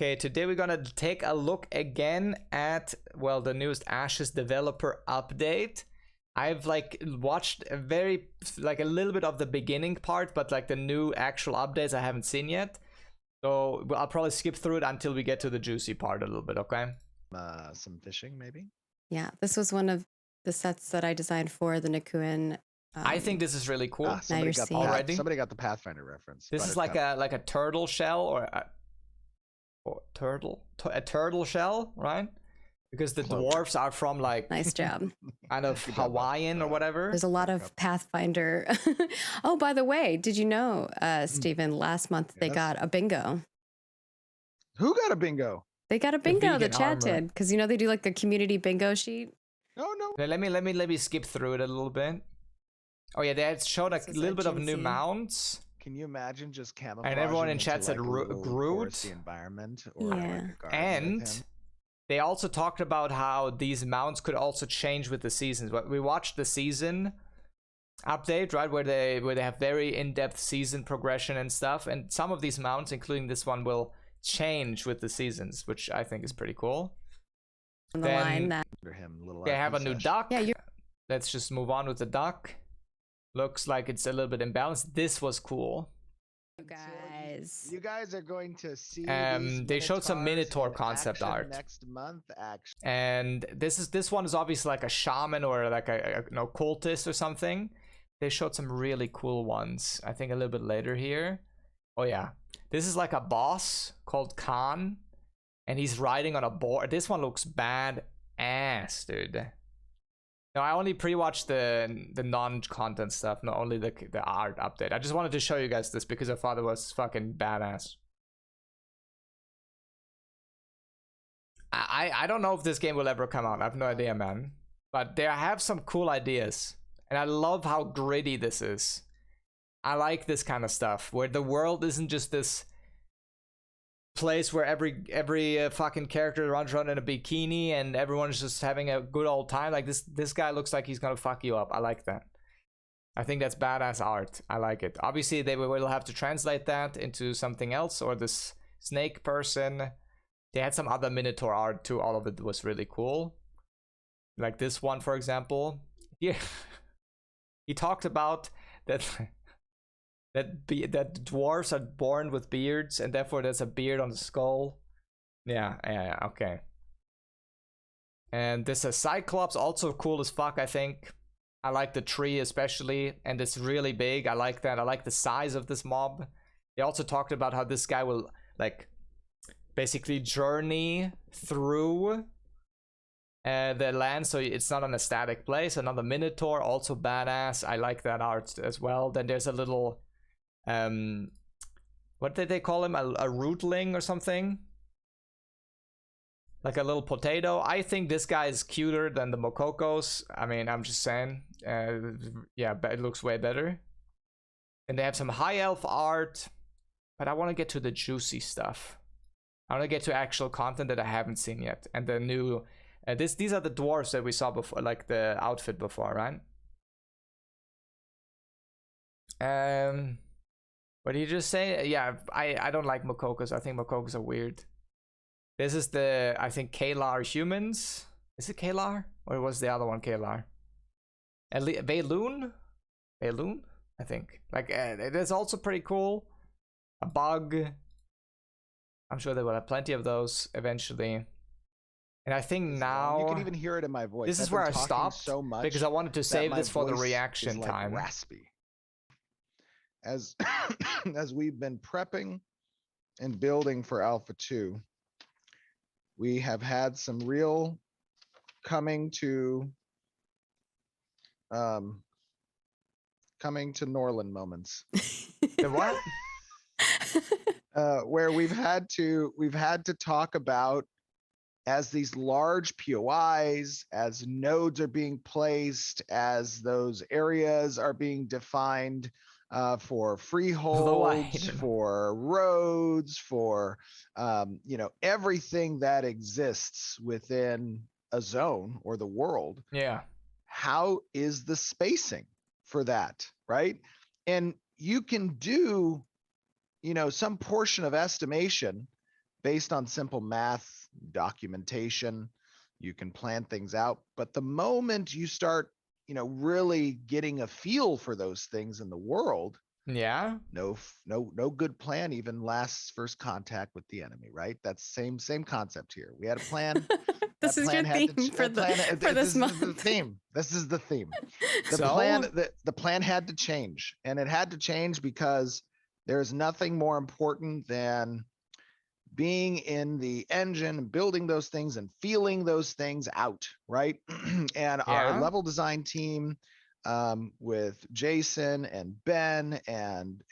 Okay, today we're gonna take a look again at, well, the newest Ashes developer update. I've like watched a little bit of the beginning part, but like the new actual updates I haven't seen yet. So I'll probably skip through it until we get to the juicy part a little bit, okay? Some fishing, maybe? Yeah, this was one of the sets that I designed for the Nikuen. I think this is really cool. Somebody got already. Somebody got the Pathfinder reference. This is like a turtle shell or a turtle shell, right? Because the dwarfs are from like nice job, kind of Hawaiian or whatever. There's a lot of Pathfinder. Oh, by the way, did you know, Stephen? Last month they got a bingo. Who got a bingo? They got a bingo. The chat did, because you know they do like a community bingo sheet. Oh no. Let me skip through it a little bit. Oh yeah, they had showed a little bit of new mounts. Can you imagine just camouflaging? And everyone in chat said like Groot. The environment, or yeah. like And they also talked about how these mounts could also change with the seasons. We watched the season update, right, where they have very in-depth season progression and stuff. And some of these mounts, including this one, will change with the seasons, which I think is pretty cool. On the line that they have a new duck. Yeah, let's just move on with the duck. Looks like it's a little bit imbalanced. This was cool. You guys are going to see. They showed some Minotaur concept art next month, actually. And this one is obviously like a shaman or like a cultist or something. They showed some really cool ones. I think a little bit later here. Oh yeah, this is like a boss called Khan, and he's riding on a board. This one looks bad ass, dude. No, I only pre-watched the non-content stuff, not only the art update. I just wanted to show you guys this because I thought it was fucking badass. I don't know if this game will ever come out. I have no idea, man. But they have some cool ideas. And I love how gritty this is. I like this kind of stuff, where the world isn't just this place where every fucking character runs around in a bikini and everyone's just having a good old time. Like this guy looks like he's gonna fuck you up. I like that. I think that's badass art. I like it. Obviously they will have to translate that into something else, or this snake person. They had some other Minotaur art too. All of it was really cool. Like this one, for example. Yeah. He talked about that that dwarves are born with beards, and therefore there's a beard on the skull. Yeah, okay. And this is Cyclops, also cool as fuck, I think. I like the tree especially, and it's really big. I like that. I like the size of this mob. They also talked about how this guy will like basically journey through the land, so it's not on a static place. Another Minotaur, also badass. I like that art as well. Then there's a little what did they call him? A rootling or something? Like a little potato. I think this guy is cuter than the Mokokos. I mean, I'm just saying. Yeah, but it looks way better. And they have some high elf art. But I want to get to the juicy stuff. I want to get to actual content that I haven't seen yet. And the new... these are the dwarves that we saw before, like the outfit before, right? What did you just say? Yeah, I don't like Mokokos. I think Mokokos are weird. This is the, I think, Kalar humans. Is it Kalar? Or was the other one Kalar? Bayloon? Bayloon? I think. Like, it is also pretty cool. A bug. I'm sure they will have plenty of those eventually. And I think now... You can even hear it in my voice. This is where I stopped so much because I wanted to save this for the reaction like time. Raspy. As we've been prepping and building for Alpha 2, we have had some real coming to Norland moments. The what? Where we've had to talk about, as these large POIs, as nodes are being placed, as those areas are being defined for freeholds, for roads, for everything that exists within a zone or the world. Yeah. How is the spacing for that, right? And you can do, some portion of estimation based on simple math, documentation, you can plan things out. But the moment you start, really getting a feel for those things in the world, Yeah. no good plan even lasts first contact with the enemy, right? That's same concept here. We had a plan. This That is your plan had theme to for that plan for this this is the month. theme. This is the theme. So The plan had to change, and it had to change because there's nothing more important than being in the engine and building those things and feeling those things out, right? And our yeah. level design team, with Jason and Ben and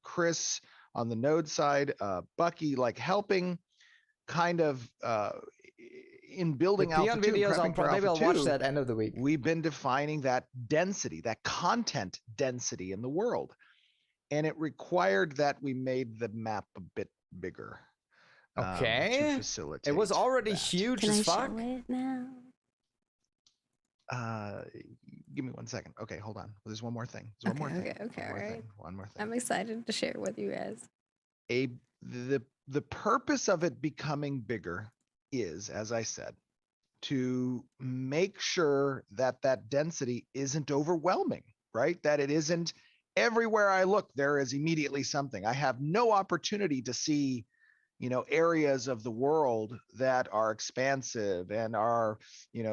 Chris on the node side, Bucky, like helping kind of in The building Alpha Theon 2 and videos, prepping for maybe Alpha I'll watch 2, that end of the week. we've been defining that density, that content density in the world. And it required that we made the map a bit bigger, to Okay. facilitate. It was already that. huge Can as I fuck. show it now? Give me 1 second. Okay, hold on. There's one more thing. Okay, all right. One more thing. I'm excited to share it with you guys. The purpose of it becoming bigger is, as I said, to make sure that that density isn't overwhelming, right? That it isn't everywhere I look, there is immediately something. I have no opportunity to see, areas of the world that are expansive and are,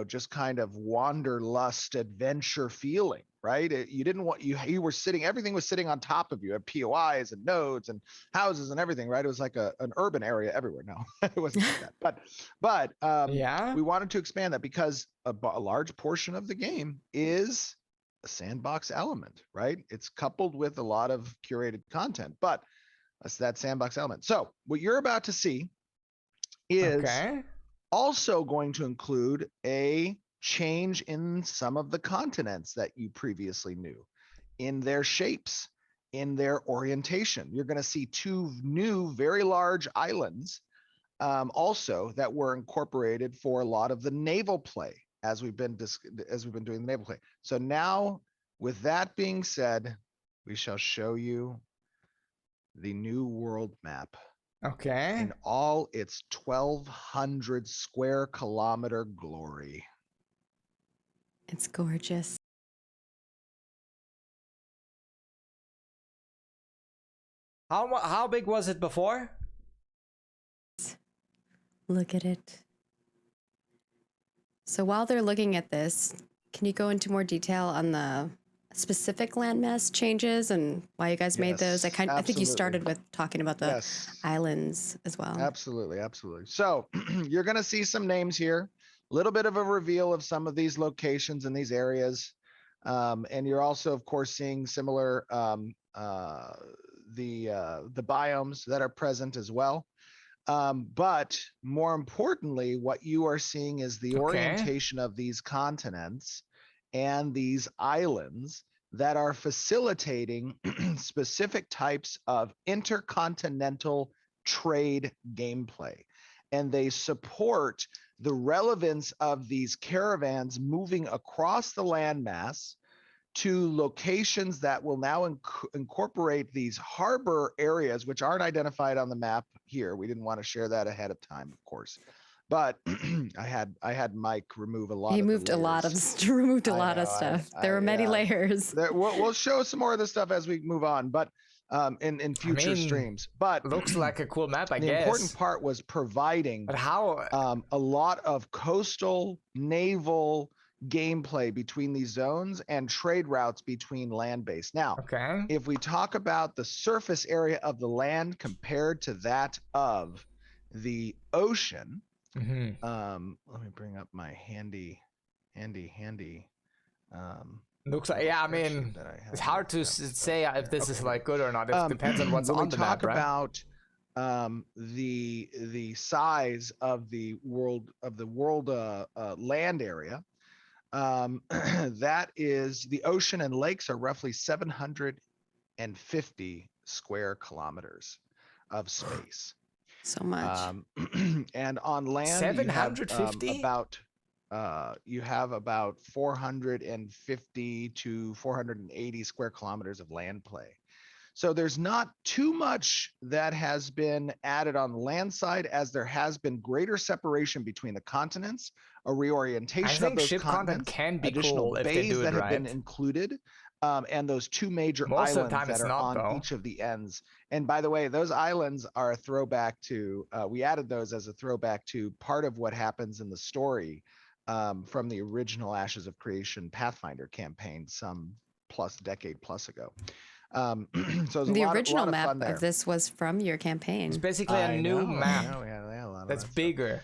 just kind of wanderlust adventure feeling, right? You didn't want, you were sitting, everything was sitting on top of you at POIs and nodes and houses and everything, right? It was like an urban area everywhere. No, it wasn't like that. But Yeah. we wanted to expand that because a large portion of the game is a sandbox element, right? It's coupled with a lot of curated content, but that's that sandbox element. So what you're about to see is Okay. also going to include a change in some of the continents that you previously knew, in their shapes, in their orientation. You're going to see 2 new, very large islands, also that were incorporated for a lot of the naval play as we've been doing the naval play. So now, with that being said, we shall show you the new world map Okay. in all its 1,200 square kilometer glory. It's gorgeous. How big was it before? Look at it. So while they're looking at this, can you go into more detail on the specific landmass changes and why you guys made those? Yes, I think you absolutely. started with talking about the Yes, islands as well. absolutely. So you're going to see some names here, a little bit of a reveal of some of these locations and these areas. And you're also, of course, seeing similar the biomes that are present as well. But more importantly, what you are seeing is the orientation of these continents and these islands that are facilitating specific types of intercontinental trade gameplay. And they support the relevance of these caravans moving across the landmass to locations that will now incorporate these harbor areas, which aren't identified on the map here. We didn't want to share that ahead of time, of course. But I had Mike remove a lot. He of moved a lot of removed a lot of stuff. There were many layers. We'll show some more of this stuff as we move on, but in future streams. But looks like a cool map, I guess. The important part was providing but how a lot of coastal naval gameplay between these zones and trade routes between land-based. Now, if we talk about the surface area of the land compared to that of the ocean, let me bring up my handy. Looks like, yeah, I mean, it's hard to say if this is like good or not. It depends on what's on the map, right? About the size of the world land area, that is, the ocean and lakes are roughly 750 square kilometers of space. So much. And on land, 750? You have about 450 to 480 square kilometers of land play. So there's not too much that has been added on the land side, as there has been greater separation between the continents, a I reorientation of think those ship content continents, can be additional cool if they bays do it that have been right. included, and those 2 major Most of the islands time that it's are not, on though. each of the ends. And by the way, those islands are a throwback to, we added those as a throwback to part of what happens in the story from the original Ashes of Creation Pathfinder campaign some decade plus ago. So there's The a original lot of map fun there. of this was from your It's campaign. basically a new map Yeah, we had a lot of that's that stuff. bigger.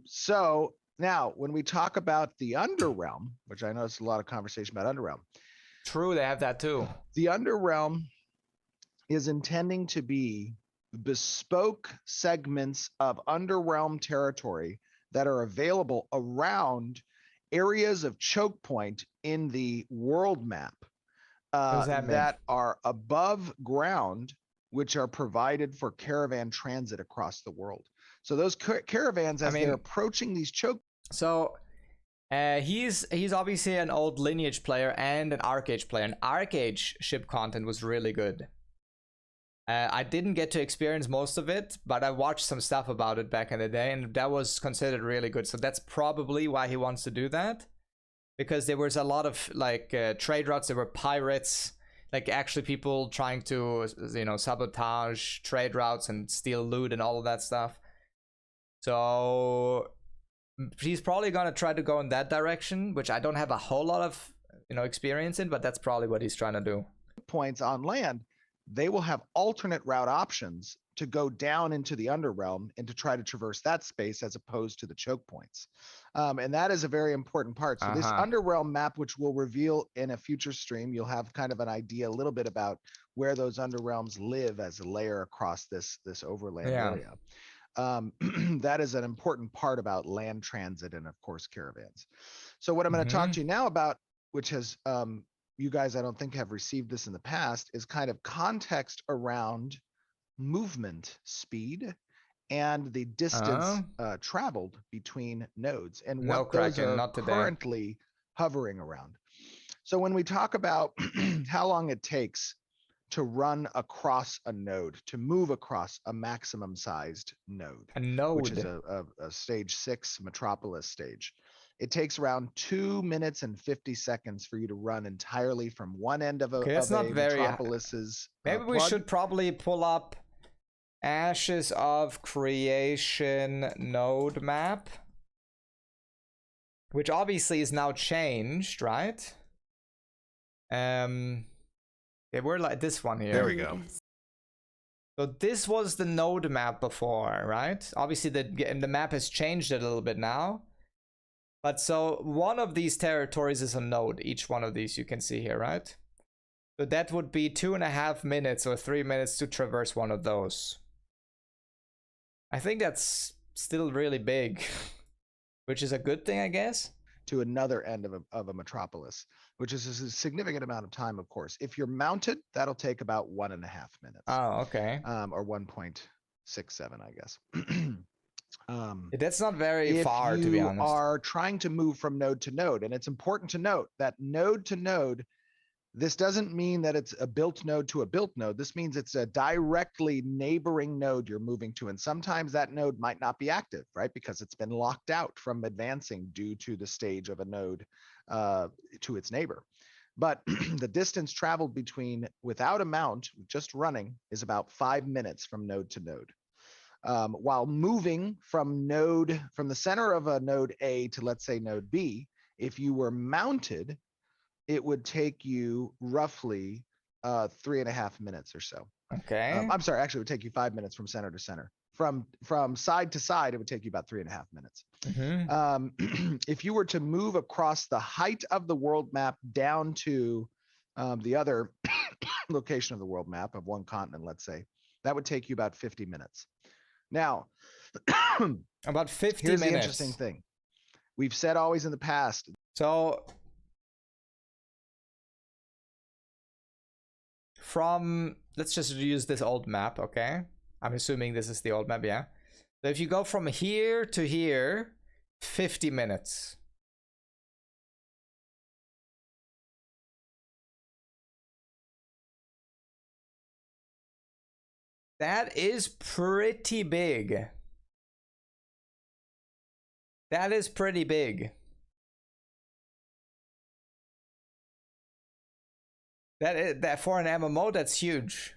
So now when we talk about the Underrealm, which I know it's a lot of conversation about Underrealm, True, they have that too. the Underrealm is intending to be bespoke segments of Underrealm territory that are available around areas of choke point in the world map does that mean? that are above ground, which are provided for caravan transit across the world. So those caravans, as they're approaching these choke. So he's obviously an old Lineage player and an Arcage player. And Arcage ship content was really good. I didn't get to experience most of it, but I watched some stuff about it back in the day, and that was considered really good. So that's probably why he wants to do that, because there was a lot of like trade routes. There were pirates, like actually people trying to, you know, sabotage trade routes and steal loot and all of that stuff. So he's probably gonna try to go in that direction, which I don't have a whole lot of, you know, experience in, but that's probably what he's trying to do. Points on land, they will have alternate route options to go down into the Underrealm and to try to traverse that space as opposed to the choke points. And that is a very important part. So this Underrealm map, which we'll reveal in a future stream, you'll have kind of an idea a little bit about where those Underrealms live as a layer across this overland area. That is an important part about land transit and of course caravans. So what I'm going to talk to you now about, which has you guys I don't think have received this in the past, is kind of context around movement speed and the distance traveled between nodes and what those are currently hovering around. So when we talk about how long it takes to run across a node, to move across a maximum sized node, which is a stage 6 metropolis stage, it takes around 2 minutes and 50 seconds for you to run entirely from one end of a, metropolis's maybe we should probably pull up Ashes of Creation node map, which obviously is now changed, right? They were like this one here. There we go. So this was the node map before, right? Obviously the map has changed a little bit now. But so one of these territories is a node, each one of these you can see here, right? So that would be 2.5 minutes or 3 minutes to traverse one of those. I think that's still really big, which is a good thing, I guess. To another end of a metropolis, which is a significant amount of time, of course. If you're mounted, that'll take about 1.5 minutes. Oh, okay. Or 1.67, I guess. That's not very far, to be honest. If you are trying to move from node to node, and it's important to note that node to node, this doesn't mean that it's a built node to a built node. This means it's a directly neighboring node you're moving to. And sometimes that node might not be active, right? Because it's been locked out from advancing due to the stage of a node to its neighbor. But the distance traveled between, without a mount, just running, is about 5 minutes from node to node. While moving from the center of a node A to, let's say, node B, if you were mounted, it would take you roughly 3.5 minutes or so. Okay. I'm sorry, actually, it would take you 5 minutes from center to center. From side to side, it would take you about 3.5 minutes. If you were to move across the height of the world map down to the other location of the world map of one continent, let's say, that would take you about 50 minutes. Now, about 50 here's minutes. The interesting thing. We've said always in the past. So let's just use this old map, okay? I'm assuming this is the old map, yeah? So if you go from here to here, 50 minutes. That is pretty big. That is pretty big. That for an MMO, that's huge.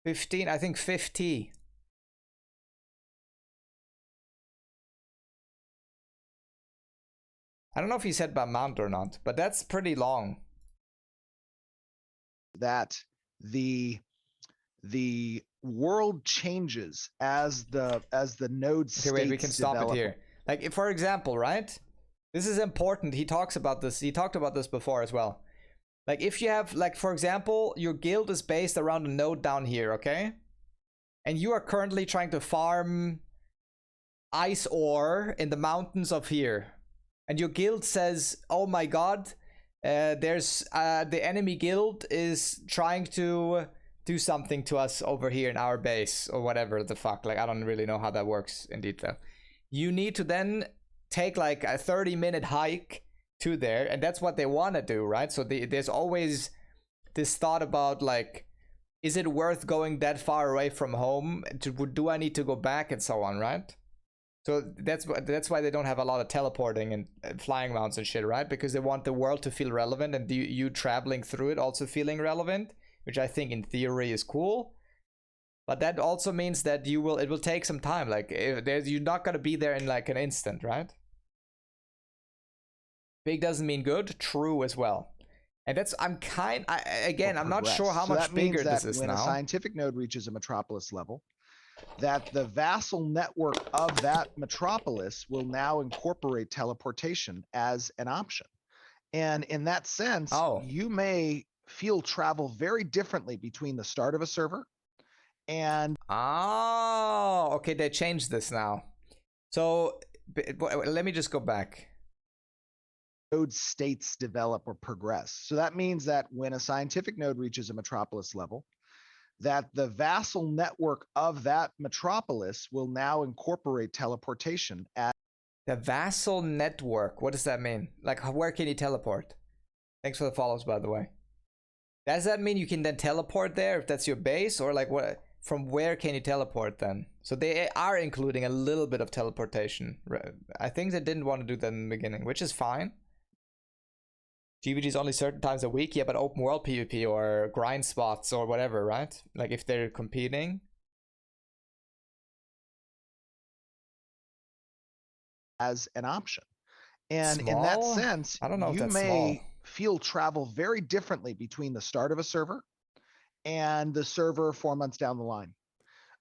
15, I think 50. I don't know if he said by mount or not, but that's pretty long. That the world changes as the node states Okay, wait, we can stop develop. it here. Like, if, for example, right? This is important. He talks about this. He talked about this before as well. Like, if you have, like, for example, your guild is based around a node down here, okay? And you are currently trying to farm ice ore in the mountains of here. And your guild says, oh my god, there's the enemy guild is trying to do something to us over here in our base, or whatever the fuck. Like, I don't really know how that works in detail. You need to then take like a 30-minute hike to there, and that's what they want to do, right? So there's always this thought about, like, is it worth going that far away from home? Do I need to go back, and so on, right? So that's why they don't have a lot of teleporting and flying mounts and shit, right? Because they want the world to feel relevant, and you traveling through it also feeling relevant, which I think in theory is cool. But that also means that it will take some time. Like, you're not gonna be there in like an instant, right? Big doesn't mean good. True as well. And that's I'm not sure how much bigger this is now. When a scientific node reaches a metropolis level, that the vassal network of that metropolis will now incorporate teleportation as an option. And in that sense, you may feel travel very differently between the start of a server and... Oh, okay, they changed this now. So let me just go back. Node states develop or progress. So that means that when a scientific node reaches a metropolis level, that the vassal network of that metropolis will now incorporate teleportation as... The vassal network, what does that mean? Like, where can you teleport? Thanks for the follows, by the way. Does that mean you can then teleport there if that's your base? Or like, what? From where can you teleport then? So they are including a little bit of teleportation. I think they didn't want to do that in the beginning, which is fine. GVG is only certain times a week, yeah, but open world PvP or grind spots or whatever, right? Like if they're competing. As an option. And small? In that sense, I don't know if you that's may small. feel travel very differently between the start of a server and the server 4 months down the line.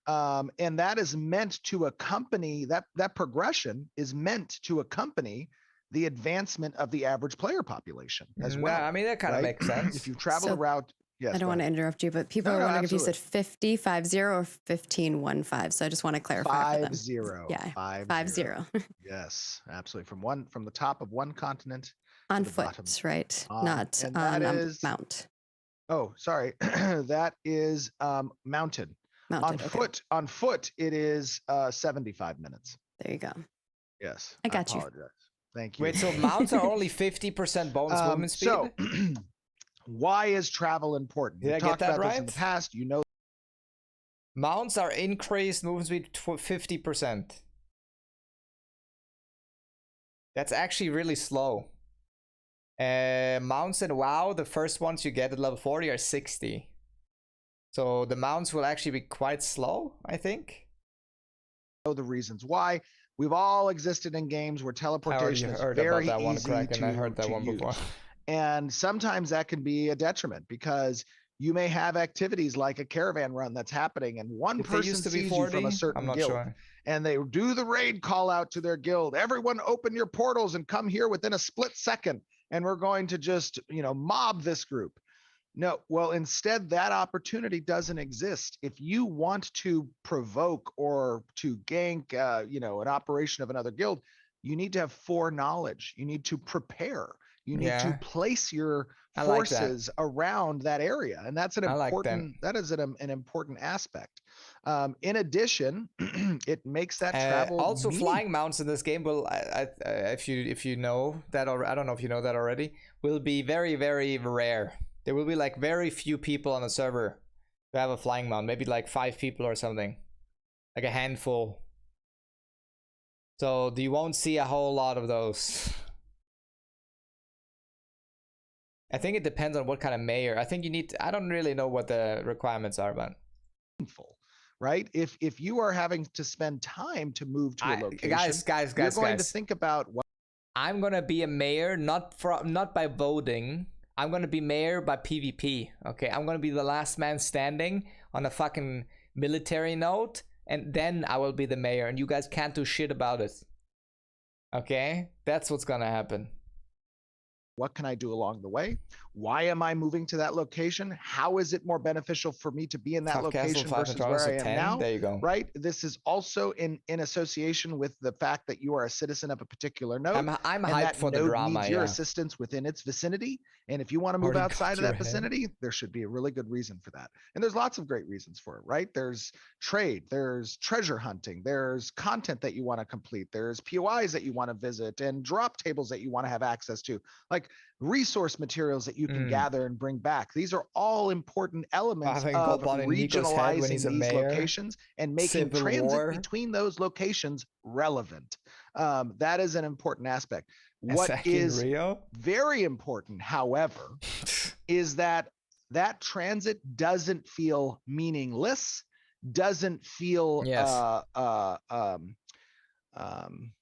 And that is meant to accompany, that progression is meant to accompany the advancement of the average player population as well. I mean, that kind of makes sense. If you travel around, yes. I don't want to interrupt you, but people are wondering if you said 50, 50, or 1515. So I just want to clarify for them. 50. Yeah, 50. Yes, absolutely. From the top of one continent on to the foot, bottom. right? Not on a mount. Oh, sorry. That is mounted. On foot, it is 75 minutes. There you go. Yes. I got you. Thank you. Wait, so mounts are only 50% bonus movement speed? So, why is travel important? Did I get that right? This in the past, you know. Mounts are increased movement speed 50%. That's actually really slow. Mounts in WoW, the first ones you get at level 40 are 60. So the mounts will actually be quite slow, I think. Know the reasons why. We've all existed in games where teleportation is very easy to I heard that one use. before. And sometimes that can be a detriment because you may have activities like a caravan run that's happening and one person sees you from a certain guild and they do the raid call out to their guild. Everyone open your portals and come here within a split second. And we're going to just, mob this group. No, well, instead that opportunity doesn't exist. If you want to provoke or to gank, an operation of another guild, you need to have foreknowledge. You need to prepare. You need to place your forces around that area. And that's an important, that is an important aspect. In addition, it makes that travel also flying mounts in this game will, if you know that, or I don't know if you know that already, will be very, very rare. There will be like very few people on the server who have a flying mount. Maybe like 5 people or something. Like a handful. So you won't see a whole lot of those. I think it depends on what kind of mayor. I think you need to, I don't really know what the requirements are, but right? If you are having to spend time to move to a location, guys, you're going to think about what I'm gonna be a mayor, not by voting. I'm gonna be mayor by PvP. Okay, I'm gonna be the last man standing on a fucking military note, and then I will be the mayor, and you guys can't do shit about it. Okay, that's what's gonna happen. What can I do along the way? Why am I moving to that location? How is it more beneficial for me to be in that location versus where I am now? There you go. Right? This is also in association with the fact that you are a citizen of a particular node. I'm hyped for the drama. Needs your assistance within its vicinity. And if you want to move outside of that vicinity, there should be a really good reason for that. And there's lots of great reasons for it, right? There's trade, there's treasure hunting, there's content that you want to complete, there's POIs that you want to visit, and drop tables that you want to have access to. Like resource materials that you can gather and bring back. These are all important elements of regionalizing these locations and making transit between those locations relevant. That is an important aspect. What is very important, however, is that transit doesn't feel meaningless, doesn't feel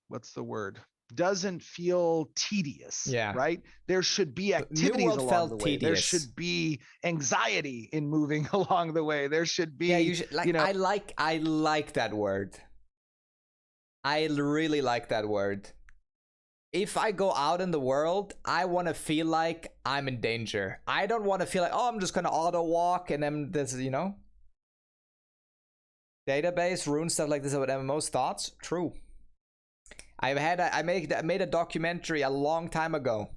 what's the word? Doesn't feel tedious. Yeah. Right. There should be activities along the way. Tedious. There should be anxiety in moving along the way. There should be. I like that word. I really like that word. If I go out in the world, I want to feel like I'm in danger. I don't want to feel like, oh, I'm just gonna auto walk and then this, database, rune, stuff like this about MMOs. Thoughts? True. I made a documentary a long time ago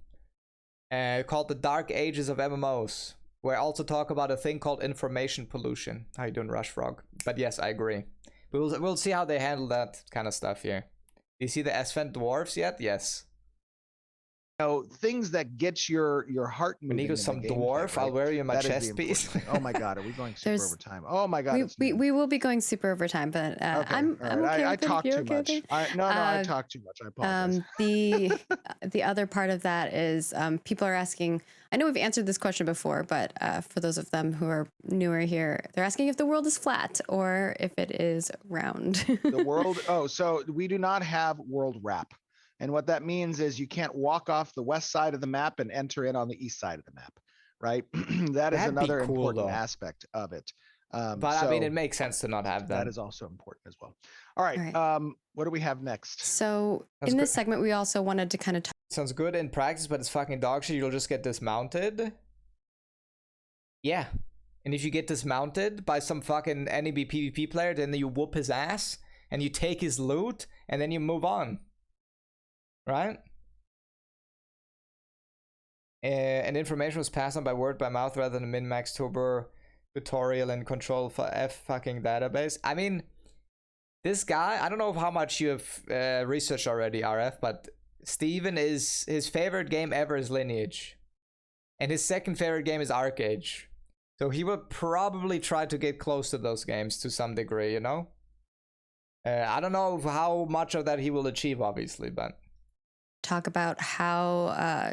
called The Dark Ages of MMOs, where I also talk about a thing called information pollution. How you doing, Rush Frog? But yes, I agree. We'll see how they handle that kind of stuff here. Do you see the Esfand dwarves yet? Yes. Things that get your heart moving. When you go some dwarf, I'll wear you my chest piece. Oh my god, are we going super overtime? Oh my god, we will be going super overtime, but I'm okay. I talk too much. I talk too much. I apologize. The other part of that is people are asking. I know we've answered this question before, but for those of them who are newer here, they're asking if the world is flat or if it is round. The world. Oh, so we do not have world wrap. And what that means is you can't walk off the west side of the map and enter in on the east side of the map, right? That is another important aspect of it. But I mean, it makes sense to not have that. That is also important as well. All right. What do we have next? So in this segment, we also wanted to kind of talk. Sounds good in practice, but it's fucking dog shit. You'll just get dismounted. Yeah. And if you get dismounted by some fucking NEB PvP player, then you whoop his ass and you take his loot and then you move on. Right? And information was passed on by word by mouth rather than a min-max turbo tutorial and control for F fucking database. I mean, this guy, I don't know how much you have researched already, RF, but Steven is, his favorite game ever is Lineage. And his second favorite game is Arcade. So he will probably try to get close to those games to some degree, I don't know how much of that he will achieve, obviously, but talk about how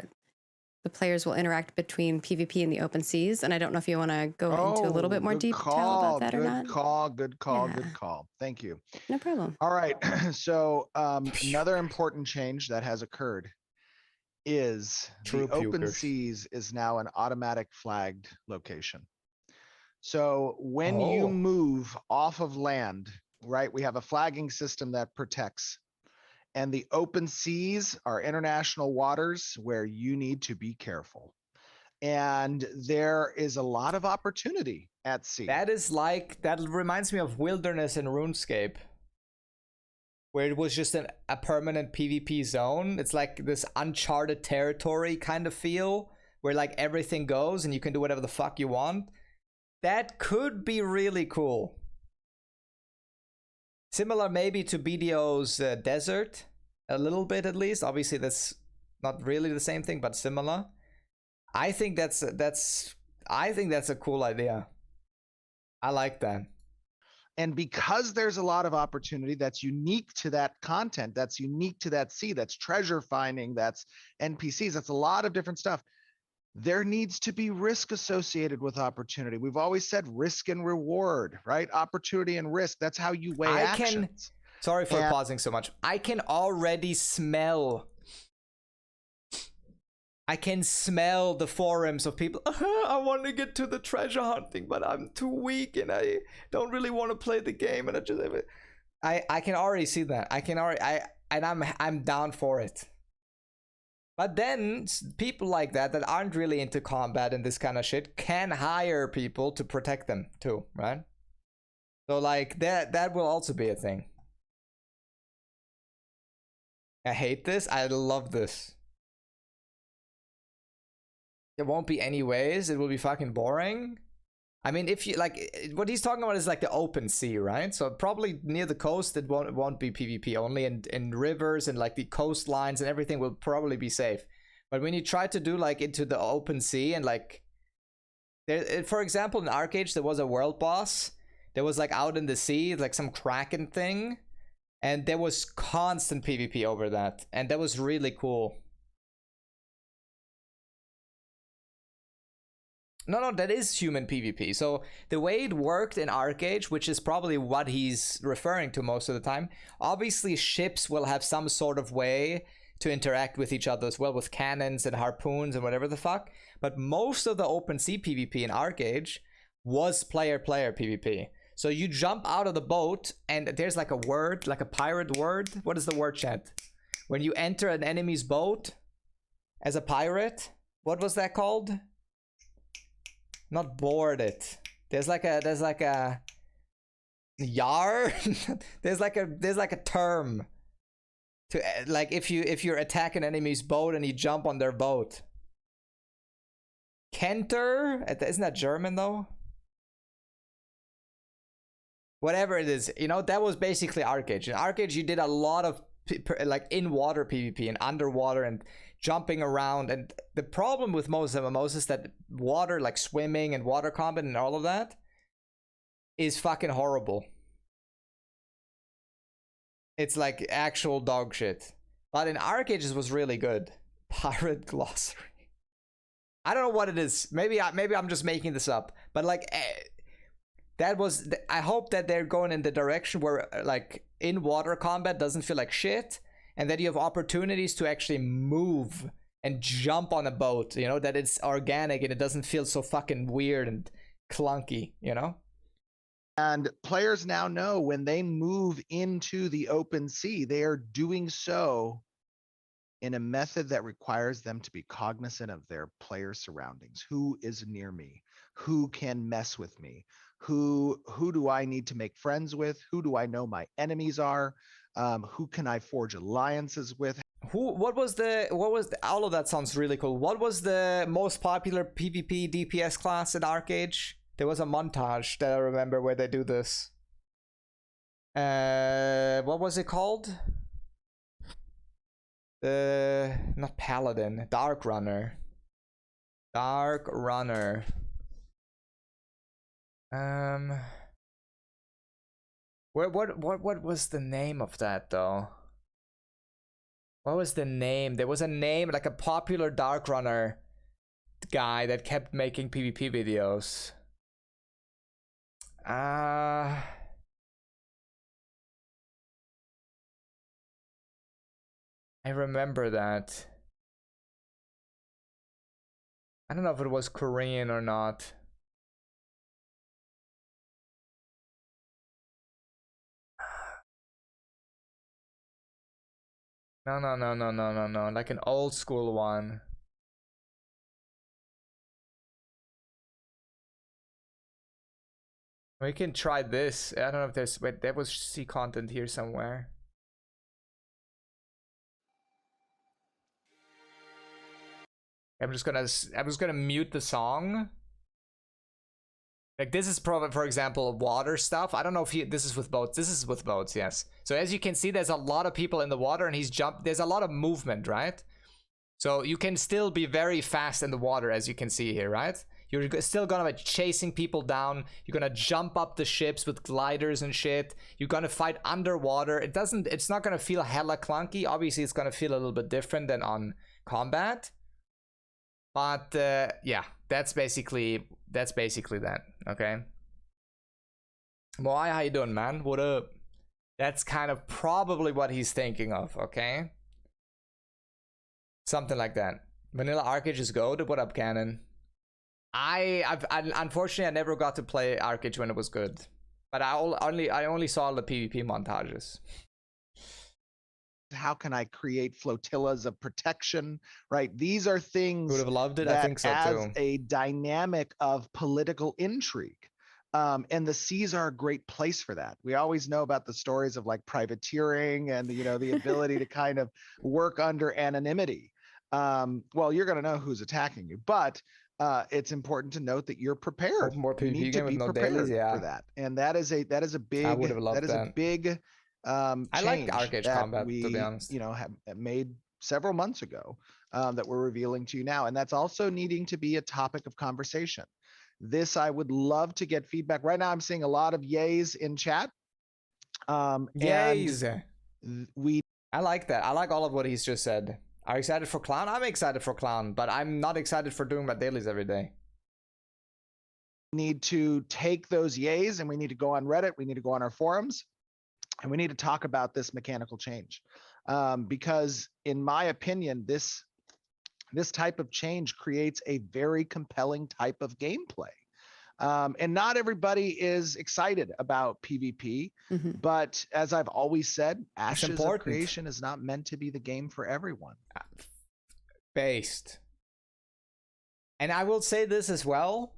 the players will interact between PvP and the open seas. And I don't know if you want to go into a little bit more detail about that or not. Good call. Thank you. No problem. All right. So another important change that has occurred is the open seas is now an automatic flagged location. So when you move off of land, right, we have a flagging system that protects. And the open seas are international waters where you need to be careful. And there is a lot of opportunity at sea. That reminds me of Wilderness in RuneScape, where it was just a permanent PvP zone. It's like this uncharted territory kind of feel, where like everything goes and you can do whatever the fuck you want. That could be really cool. Similar maybe to BDO's Desert, a little bit at least. Obviously that's not really the same thing, but similar. I think that's I think that's a cool idea. I like that. And because there's a lot of opportunity that's unique to that content, that's unique to that sea, that's treasure finding, that's NPCs, that's a lot of different stuff. There needs to be risk associated with opportunity. We've always said risk and reward, right? Opportunity and risk. That's how you weigh actions. Sorry for pausing so much. I can already smell. I can smell the forums of people. I want to get to the treasure hunting, but I'm too weak and I don't really want to play the game. And I can already see that. I'm down for it. But then people like that aren't really into combat and this kind of shit can hire people to protect them too, right? So like that will also be a thing. I hate this. I love this. There won't be any ways. It will be fucking boring. I mean, if you like, what he's talking about is like the open sea, right? So probably near the coast, it won't be PvP. Only in rivers and like the coastlines and everything will probably be safe. But when you try to do like into the open sea and like, there, for example, in Arcade there was a world boss. There was like out in the sea, like some kraken thing, and there was constant PvP over that, and that was really cool. No, that is human PvP. So the way it worked in Arcade, which is probably what he's referring to most of the time, obviously ships will have some sort of way to interact with each other as well, with cannons and harpoons and whatever the fuck. But most of the open sea PvP in Arcade was player-player PvP. So you jump out of the boat and there's like a word, like a pirate word. What is the word, chat? When you enter an enemy's boat as a pirate, what was that called? Not board it. There's like a yar. there's like a term to like if you're attacking an enemy's boat and you jump on their boat. Kenter? Isn't that German though? Whatever it is, you know, that was basically Arcade. In Arcade, you did a lot of like in water PvP and underwater and jumping around. And the problem with most MMOs is that water, like swimming and water combat and all of that, is fucking horrible. It's like actual dog shit. But in Arcade, it was really good. Pirate glossary. I don't know what it is. Maybe I'm just making this up. But like, that was. I hope that they're going in the direction where like in water combat doesn't feel like shit, and that you have opportunities to actually move and jump on a boat. You know, that it's organic and it doesn't feel so fucking weird and clunky. You know. And players now know when they move into the open sea, they are doing so in a method that requires them to be cognizant of their player surroundings. Who is near me? Who can mess with me? Who do I need to make friends with? Who do I know my enemies are? Who can I forge alliances with? What was the all of that sounds really cool. What was the most popular PvP DPS class in Arcade? There was a montage that I remember where they do this. What was it called? Not Paladin, Dark Runner. Dark Runner. What was the name of that though? What was the name? There was a name, like a popular Dark Runner guy that kept making PvP videos. I remember that. I don't know if it was Korean or not. No. Like an old school one. We can try this. I don't know if there's. Wait, there was C content here somewhere. I'm just gonna mute the song. Like this is probably, for example, water stuff. I don't know if this is with boats. This is with boats, yes. So as you can see, there's a lot of people in the water and there's a lot of movement, right? So you can still be very fast in the water, as you can see here, right? You're still gonna be chasing people down. You're gonna jump up the ships with gliders and shit. You're gonna fight underwater. It's not gonna feel hella clunky. Obviously, it's gonna feel a little bit different than on combat. But yeah, that's basically that. Okay. Moai, how you doing, man? What up? That's kind of probably what he's thinking of. Okay. Something like that. Vanilla Arcade is gold. What up, Cannon? Unfortunately I never got to play Arcade when it was good, but I only saw the PvP montages. How can I create flotillas of protection? Right, these are things Would have loved it. that I think so as too. a dynamic of political intrigue. And the seas are a great place for that. We always know about the stories of like privateering and the ability to kind of work under anonymity. Well, you're going to know who's attacking you, but it's important to note that you're prepared. More You PvP need to game with be no prepared dailies, yeah. for that, and that is a big. I would have loved that is a big I like change Arcade that combat, we to be honest. have made several months ago that we're revealing to you now, and that's also needing to be a topic of conversation. This I would love to get feedback. Right now, I'm seeing a lot of yays in chat. Yays. We I like that. I like all of what he's just said. Are you excited for Clown? I'm excited for Clown, but I'm not excited for doing my dailies every day. need to take those yays and we need to go on Reddit. We need to go on our forums and we need to talk about this mechanical change. Because in my opinion, this type of change creates a very compelling type of gameplay. And not everybody is excited about PvP, but as I've always said, Ashes of Creation is not meant to be the game for everyone. Based. And I will say this as well.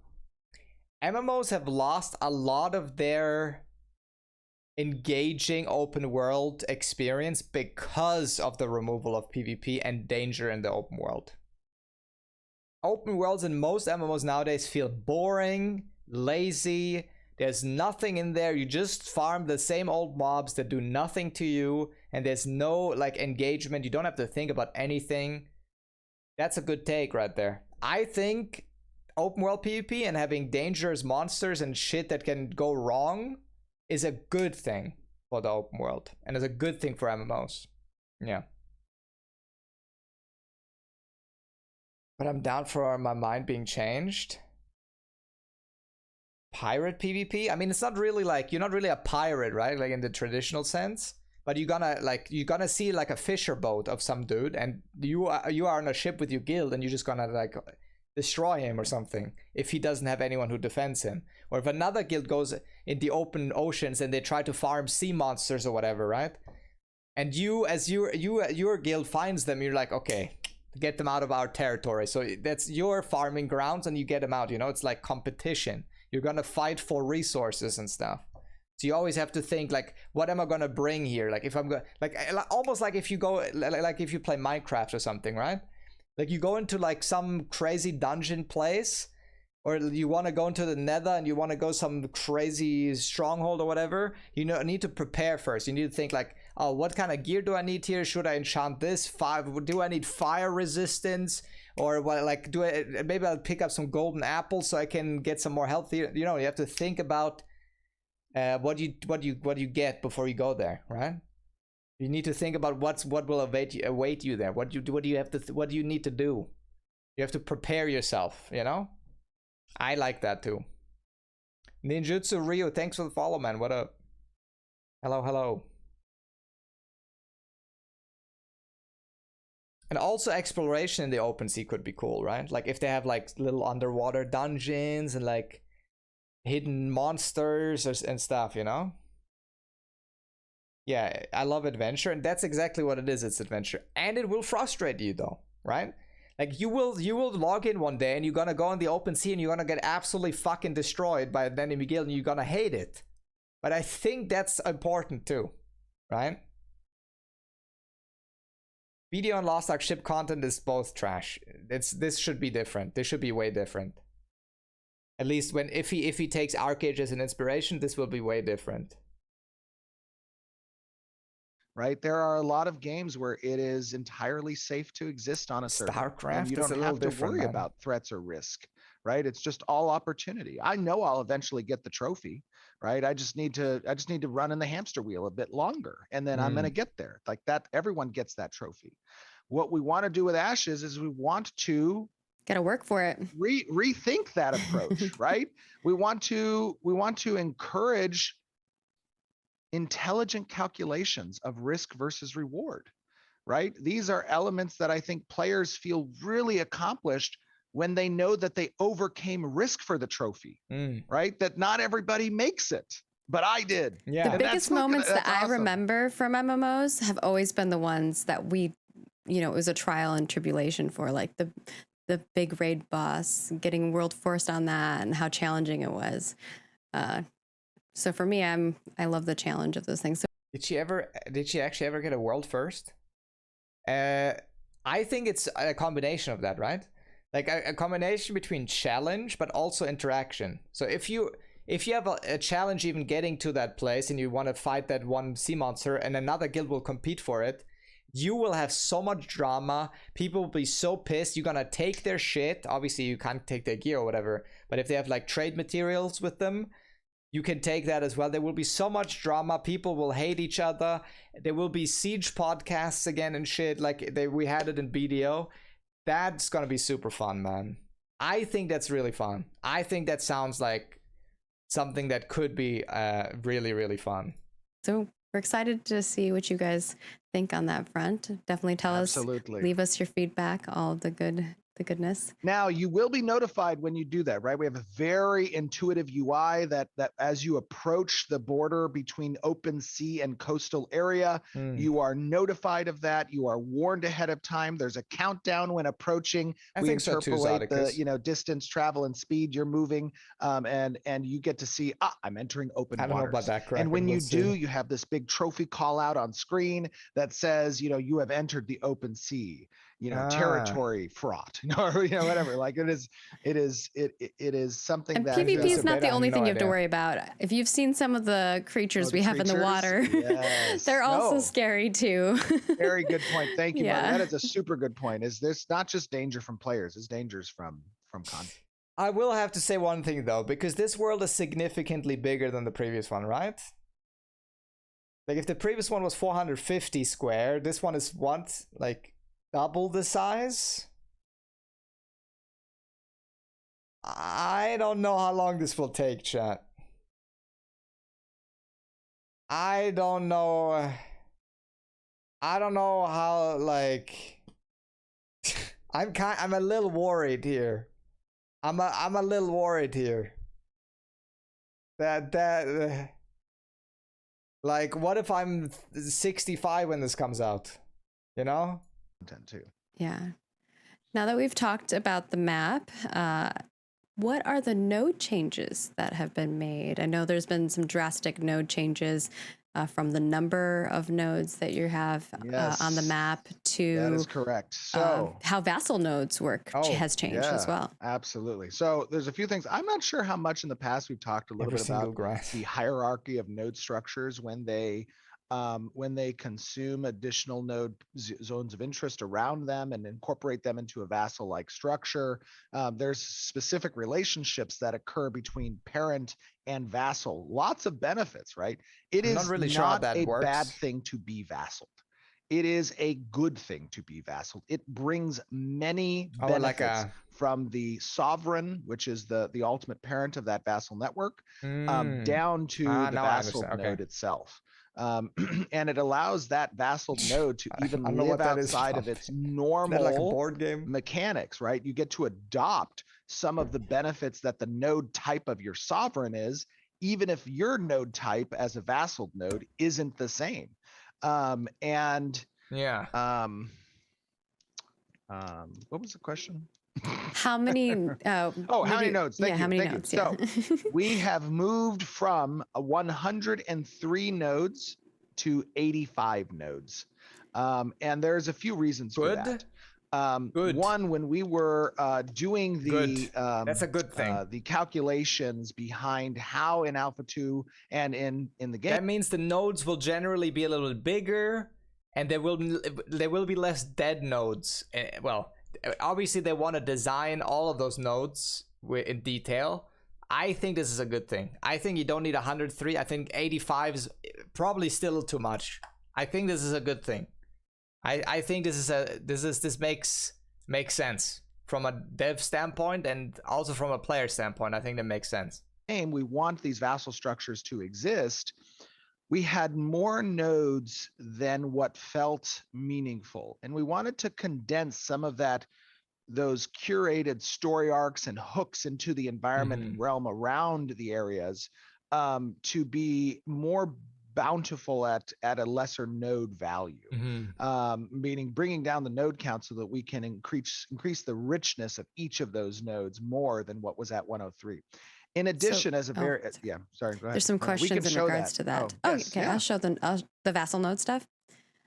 MMOs have lost a lot of their engaging open world experience because of the removal of PvP and danger in the open world. Open worlds in most MMOs nowadays feel boring, lazy. There's nothing in there. You just farm the same old mobs that do nothing to you, and there's no like engagement. You don't have to think about anything. That's a good take right there. I think open world PvP and having dangerous monsters and shit that can go wrong is a good thing for the open world, and is a good thing for MMOs. Yeah. But I'm down for my mind being changed. Pirate PvP? I mean, it's not really like, you're not really a pirate, right? Like in the traditional sense. But you're gonna see like a fisher boat of some dude, and you are on a ship with your guild, and you're just gonna like destroy him or something if he doesn't have anyone who defends him. Or if another guild goes in the open oceans and they try to farm sea monsters or whatever, right? And you, as your guild finds them, you're like, okay, get them out of our territory. So that's your farming grounds, and you get them out. You know, it's like competition. You're gonna fight for resources and stuff. So you always have to think like, what am I gonna bring here? Like if I'm going, like almost like if you go, like if you play Minecraft or something, right? Like you go into like some crazy dungeon place, or you want to go into the Nether and you want to go some crazy stronghold or whatever. You need to prepare first. You need to think like, oh, what kind of gear do I need here? Should I enchant this? Do I need fire resistance? Or what, like, maybe I'll pick up some golden apples so I can get some more health here. You know, you have to think about what you get before you go there, right? You need to think about what will await you there. What do you need to do? You have to prepare yourself, you know? I like that too. Ninjutsu Rio, thanks for the follow, man. What up? Hello. And also exploration in the open sea could be cool, right? Like if they have like little underwater dungeons and like hidden monsters and stuff, you know? Yeah, I love adventure, and that's exactly what it is. It's adventure, and it will frustrate you though, right? Like you will log in one day and you're gonna go in the open sea and you're gonna get absolutely fucking destroyed by an enemy guild and you're gonna hate it. But I think that's important too, right? Video and Lost Ark ship content is both trash. This should be different. This should be way different. At least if he takes Arcade as an inspiration, this will be way different. Right, there are a lot of games where it is entirely safe to exist on a server. StarCraft and you is don't a little have to different, worry man. about threats or risk. right? It's just all opportunity. I know I'll eventually get the trophy, right? I just need to run in the hamster wheel a bit longer, and then I'm going to get there. Like that, everyone gets that trophy. What we want to do with Ashes is we want to Gotta work for it. rethink that approach, right? We want to encourage intelligent calculations of risk versus reward, right? These are elements that I think players feel really accomplished when they know that they overcame risk for the trophy, right? That not everybody makes it, but I did. Yeah. The biggest moments that I remember from MMOs have always been the ones that we, it was a trial and tribulation for, like the big raid boss, getting world forced on that and how challenging it was. So for me, I love the challenge of those things. So did she actually ever get a world first? I think it's a combination of that, right? Like a combination between challenge but also interaction. So if you have a challenge even getting to that place and you want to fight that one sea monster and another guild will compete for it, you will have so much drama. People will be so pissed. You're gonna take their shit. Obviously you can't take their gear or whatever, but if they have like trade materials with them, you can take that as well. There will be so much drama. People will hate each other. There will be siege podcasts again and shit. Like we had it in BDO. That's gonna be super fun, man. I think that's really fun. I think that sounds like something that could be really, really fun. So we're excited to see what you guys think on that front. Definitely tell us, leave us your feedback, all of the goodness. Now you will be notified when you do that, right? We have a very intuitive UI that as you approach the border between open sea and coastal area, you are notified of that. You are warned ahead of time. There's a countdown when approaching. We interpolate the distance, travel, and speed you're moving, and you get to see, I'm entering open waters. I don't know about that, correct? And when you do, you have this big trophy call out on screen that says, you have entered the open sea. Territory fraught, or whatever. Like it is something and that PvP is not the only thing you have to worry about. If you've seen some of the creatures we have in the water, yes. They're also scary too. Very good point. Thank you. Yeah. That is a super good point. Is this not just danger from players? It's dangers from content. I will have to say one thing though, because this world is significantly bigger than the previous one, right? Like if the previous one was 450 square, this one is what, like double the size? I don't know how long this will take, chat. I don't know how, like I'm a little worried here. I'm a little worried here. That like what if I'm 65 when this comes out? Too. Yeah. Now that we've talked about the map, what are the node changes that have been made? I know there's been some drastic node changes from the number of nodes that you have on the map to that is correct. So how vassal nodes work has changed as well. Absolutely. So there's a few things. I'm not sure how much in the past we've talked a little bit about the hierarchy of node structures when they consume additional node zones of interest around them and incorporate them into a vassal-like structure. There's specific relationships that occur between parent and vassal. Lots of benefits, right? It is not a bad thing to be vassaled. It is a good thing to be vassaled. It brings many benefits from the sovereign, which is the ultimate parent of that vassal network, down to the vassal node itself. And it allows that vassal node to even live outside of its normal like a board game mechanics, right? You get to adopt some of the benefits that the node type of your sovereign is, even if your node type as a vassal node isn't the same. What was the question? How many? How many nodes? Thank you. How many nodes? So we have moved from 103 nodes to 85 nodes, and there's a few reasons for that. One, when we were doing the that's a good thing. The calculations behind how in Alpha 2 and in the game, that means the nodes will generally be a little bit bigger, and there will be less dead nodes. Well, obviously they want to design all of those nodes in detail. I think this is a good thing. I think you don't need 103. I think 85 is probably still too much. I think this is a good thing. I think this makes sense from a dev standpoint and also from a player standpoint. I think that makes sense. We want these vassal structures to exist. We had more nodes than what felt meaningful, and we wanted to condense some of those curated story arcs and hooks into the environment and realm around the areas to be more bountiful at a lesser node value, meaning bringing down the node count so that we can increase the richness of each of those nodes more than what was at 103. In addition, sorry. Go ahead. There's some questions in regards to that. Yes, okay, I'll show the vassal node stuff.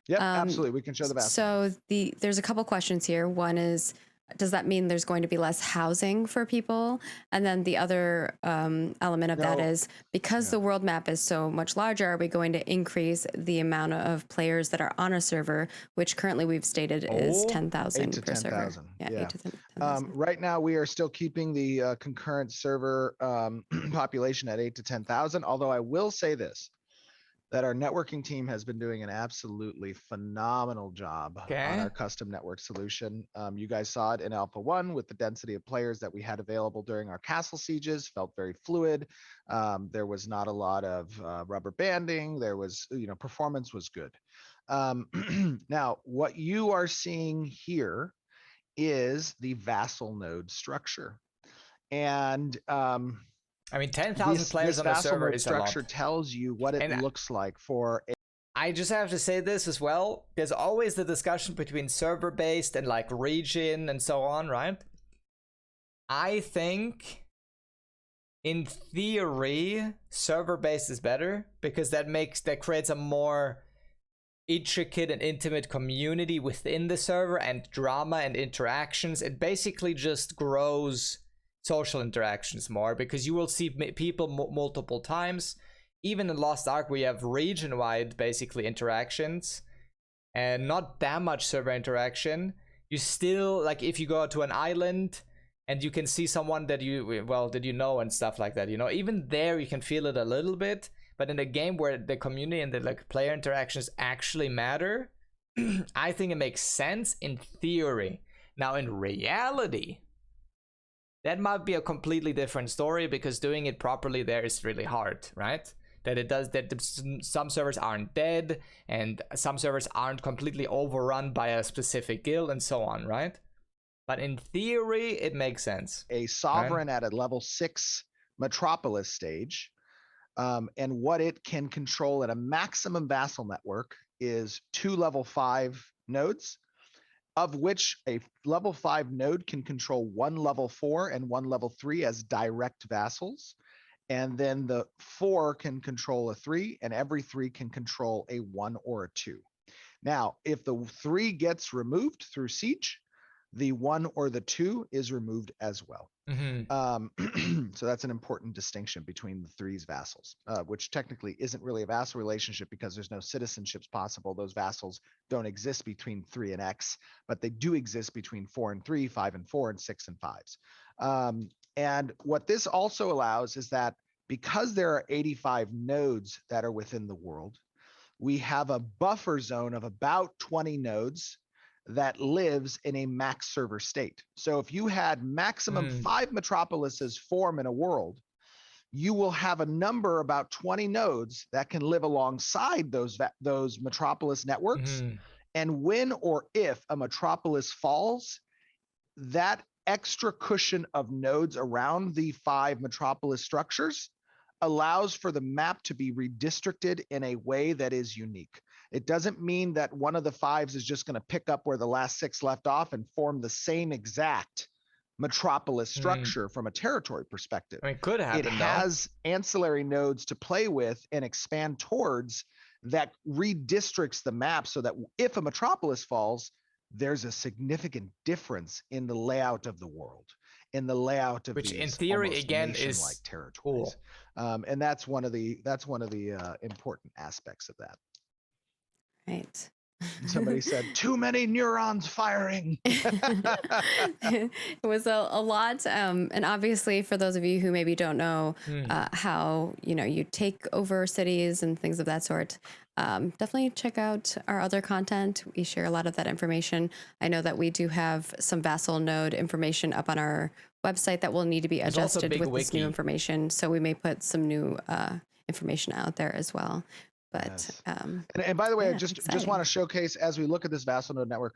Yep, absolutely. We can show the vassal. So there's a couple questions here. One is, does that mean there's going to be less housing for people? And then the other element of that is, because the world map is so much larger, are we going to increase the amount of players that are on a server, which currently we've stated is 10,000 per server? Yeah, 8 to 10,000. Right now, we are still keeping the concurrent server population at 8 to 10,000. Although I will say this, that our networking team has been doing an absolutely phenomenal job on our custom network solution. You guys saw it in Alpha 1 with the density of players that we had available during our castle sieges, felt very fluid. There was not a lot of rubber banding. There was, performance was good. Now, what you are seeing here is the vassal node structure. And 10,000 players on a server is structure a lot. Tells you what it looks like for I just have to say this as well. There's always the discussion between server-based and like region and so on, right? I think in theory, server-based is better because that creates a more intricate and intimate community within the server and drama and interactions. It basically just grows social interactions more because you will see people multiple times. Even in Lost Ark, we have region-wide basically interactions and not that much server interaction. You still, like, if you go to an island and you can see someone that you know and stuff like that, even there you can feel it a little bit. But in a game where the community and the player interactions actually matter, I think it makes sense in theory. Now in reality, that might be a completely different story because doing it properly there is really hard, right? Some servers aren't dead and some servers aren't completely overrun by a specific guild and so on, right? But in theory, it makes sense. A sovereign at a level 6 metropolis stage, and what it can control at a maximum vassal network is 2 level 5 nodes, of which a level 5 node can control 1 level 4 and 1 level 3 as direct vassals. And then the 4 can control a 3, and every 3 can control a 1 or a 2. Now, if the 3 gets removed through siege, the 1 or the 2 is removed as well. So that's an important distinction between the 3's vassals, which technically isn't really a vassal relationship because there's no citizenships possible. Those vassals don't exist between 3 and X, but they do exist between 4 and 3, 5 and 4, and 6 and 5s. And what this also allows is that because there are 85 nodes that are within the world, we have a buffer zone of about 20 nodes that lives in a max server state. So if you had maximum 5 metropolises form in a world, you will have a number about 20 nodes that can live alongside those metropolis networks. And when or if a metropolis falls, that extra cushion of nodes around the 5 metropolis structures allows for the map to be redistricted in a way that is unique. It doesn't mean that one of the 5s is just going to pick up where the last 6 left off and form the same exact metropolis structure from a territory perspective. I mean, it could happen. It has ancillary nodes to play with and expand towards that redistricts the map so that if a metropolis falls, there's a significant difference in the layout of the world, in the layout of which these in theory again is like territories. Cool. And that's one of the important aspects of that. Right. Somebody said, too many neurons firing. It was a lot. And obviously, for those of you who maybe don't know how, you take over cities and things of that sort, definitely check out our other content. We share a lot of that information. I know that we do have some vassal node information up on our website that will need to be There's also a adjusted big with this new wiki. information. So we may put some new information out there as well. But Yes. And by the way, I yeah, just exciting. want to showcase, as we look at this vassal node network,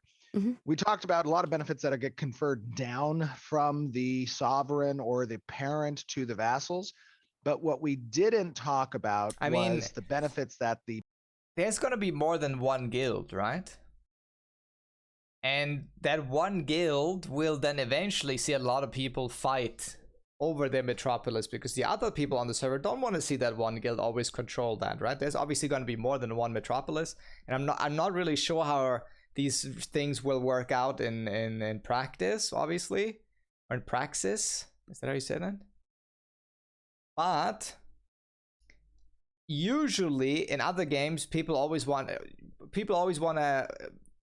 we talked about a lot of benefits that get conferred down from the sovereign or the parent to the vassals. But what we didn't talk about was the benefits that there's going to be more than one guild, right? And that one guild will then eventually see a lot of people fight over their metropolis, because the other people on the server don't want to see that one guild always control that, right? There's obviously going to be more than one metropolis, and I'm not really sure how these things will work out in practice, obviously, or in praxis. Is that how you say that? But usually in other games, people always want to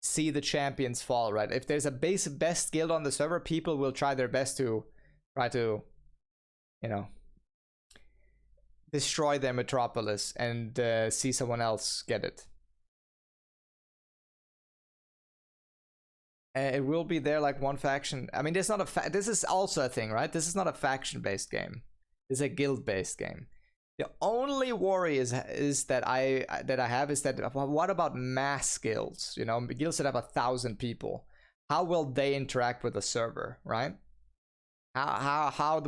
see the champions fall, right? If there's a best guild on the server, people will try their best to try to, destroy their metropolis and see someone else get it. It will be there like one faction. I mean, there's not this is also a thing, right? This is not a faction-based game. This is a guild-based game. The only worry is that I have is that what about mass guilds? Guilds that have 1,000 people. How will they interact with the server, right? How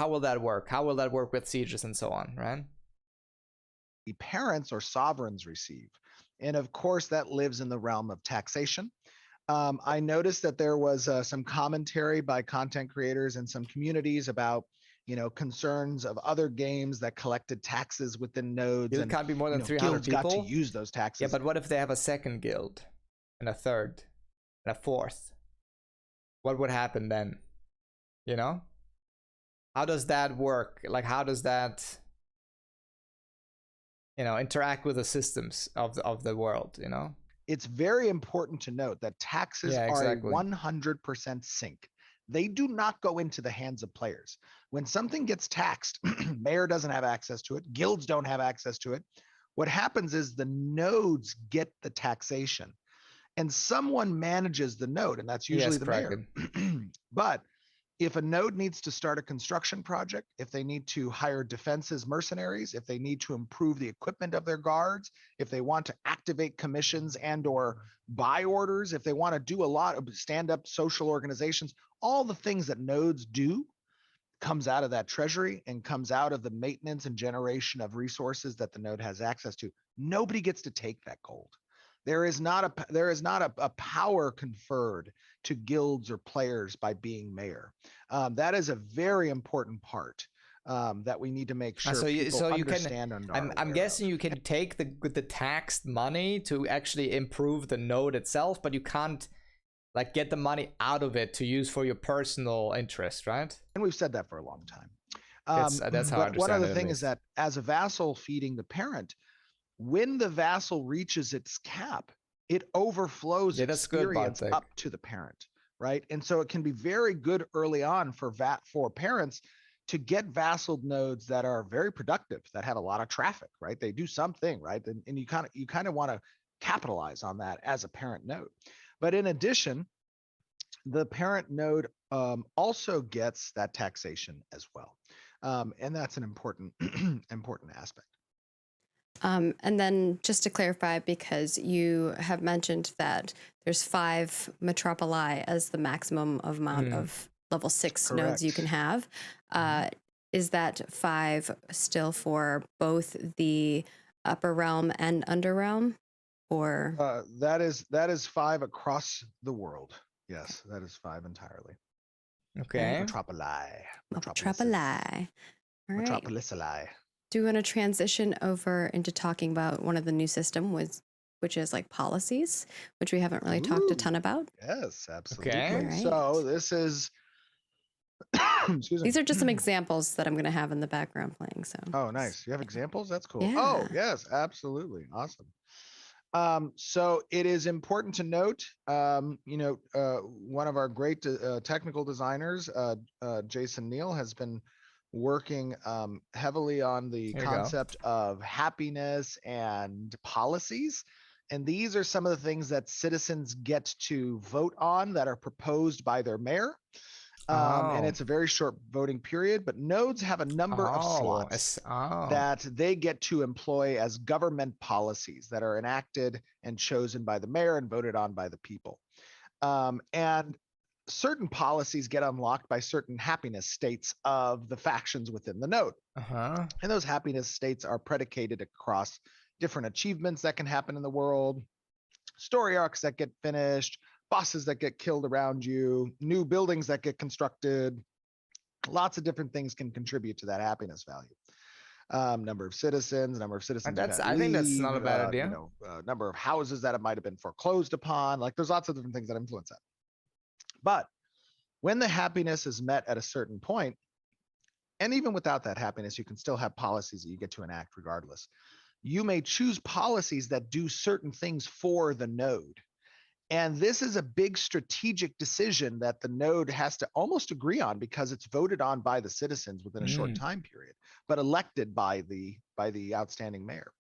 will that work? How will that work with sieges and so on, right? the parents or sovereigns receive. And of course, that lives in the realm of taxation. I noticed that there was some commentary by content creators and some communities about concerns of other games that collected taxes within nodes. It can't be more than 300 guilds people. Got to use those taxes. Yeah, but what if they have a second guild, and a third, and a fourth? What would happen then? How does that work? Like, how does that interact with the systems of the world? It's very important to note that taxes are 100% sync. They do not go into the hands of players. When something gets taxed, mayor doesn't have access to it, guilds don't have access to it. What happens is the nodes get the taxation, and someone manages the node, and that's usually the mayor. But if a node needs to start a construction project, if they need to hire defenses mercenaries, if they need to improve the equipment of their guards, if they want to activate commissions and or buy orders, if they want to do a lot of stand-up social organizations, all the things that nodes do comes out of that treasury and comes out of the maintenance and generation of resources that the node has access to. Nobody gets to take that gold. There is not a power conferred to guilds or players by being mayor. That is a very important part that we need to make sure people understand. I'm guessing you can take the taxed money to actually improve the node itself, but you can't like get the money out of it to use for your personal interest, right? And we've said that for a long time. That's how I understand it. One other thing is that as a vassal feeding the parent, when the vassal reaches its cap, it overflows experience up to the parent, right? And so it can be very good early on for parents to get vassal nodes that are very productive, that have a lot of traffic, right? They do something, right? And you kind of want to capitalize on that as a parent node. But in addition, the parent node also gets that taxation as well. And that's an important aspect. And then just to clarify, because you have mentioned that there's 5 metropoli as the maximum amount of level 6 nodes you can have. Is that 5 still for both the upper realm and under realm, or? That is 5 across the world. Yes, that is 5 entirely. Okay. Metropoli. Metropoli. All right. Metropolisali. Do you want to transition over into talking about one of the new systems, which is like policies, which we haven't really talked a ton about? Yes, absolutely. Okay. Right. So this is, excuse me. These are just some examples that I'm going to have in the background playing. So. Oh, nice. You have examples? That's cool. Yeah. Oh, yes, absolutely. Awesome. So it is important to note, one of our great technical designers, Jason Neal, has been working heavily on the Here you go. concept of happiness and policies. And these are some of the things that citizens get to vote on that are proposed by their mayor. And Oh. it's a very short voting period, but nodes have a number of slots that they get to employ as government policies that are enacted and chosen by the mayor and voted on by the people. And certain policies get unlocked by certain happiness states of the factions within the node. Uh-huh. And those happiness states are predicated across different achievements that can happen in the world, story arcs that get finished, bosses that get killed around you, new buildings that get constructed. Lots of different things can contribute to that happiness value. Number of citizens And who that's, had I think that's leave, not a bad idea. number of houses that it might have been foreclosed upon. Like there's lots of different things that influence that. But when the happiness is met at a certain point, and even without that happiness, you can still have policies that you get to enact regardless. You may choose policies that do certain things for the node. And this is a big strategic decision that the node has to almost agree on because it's voted on by the citizens within a short time period, but elected by the outstanding mayor.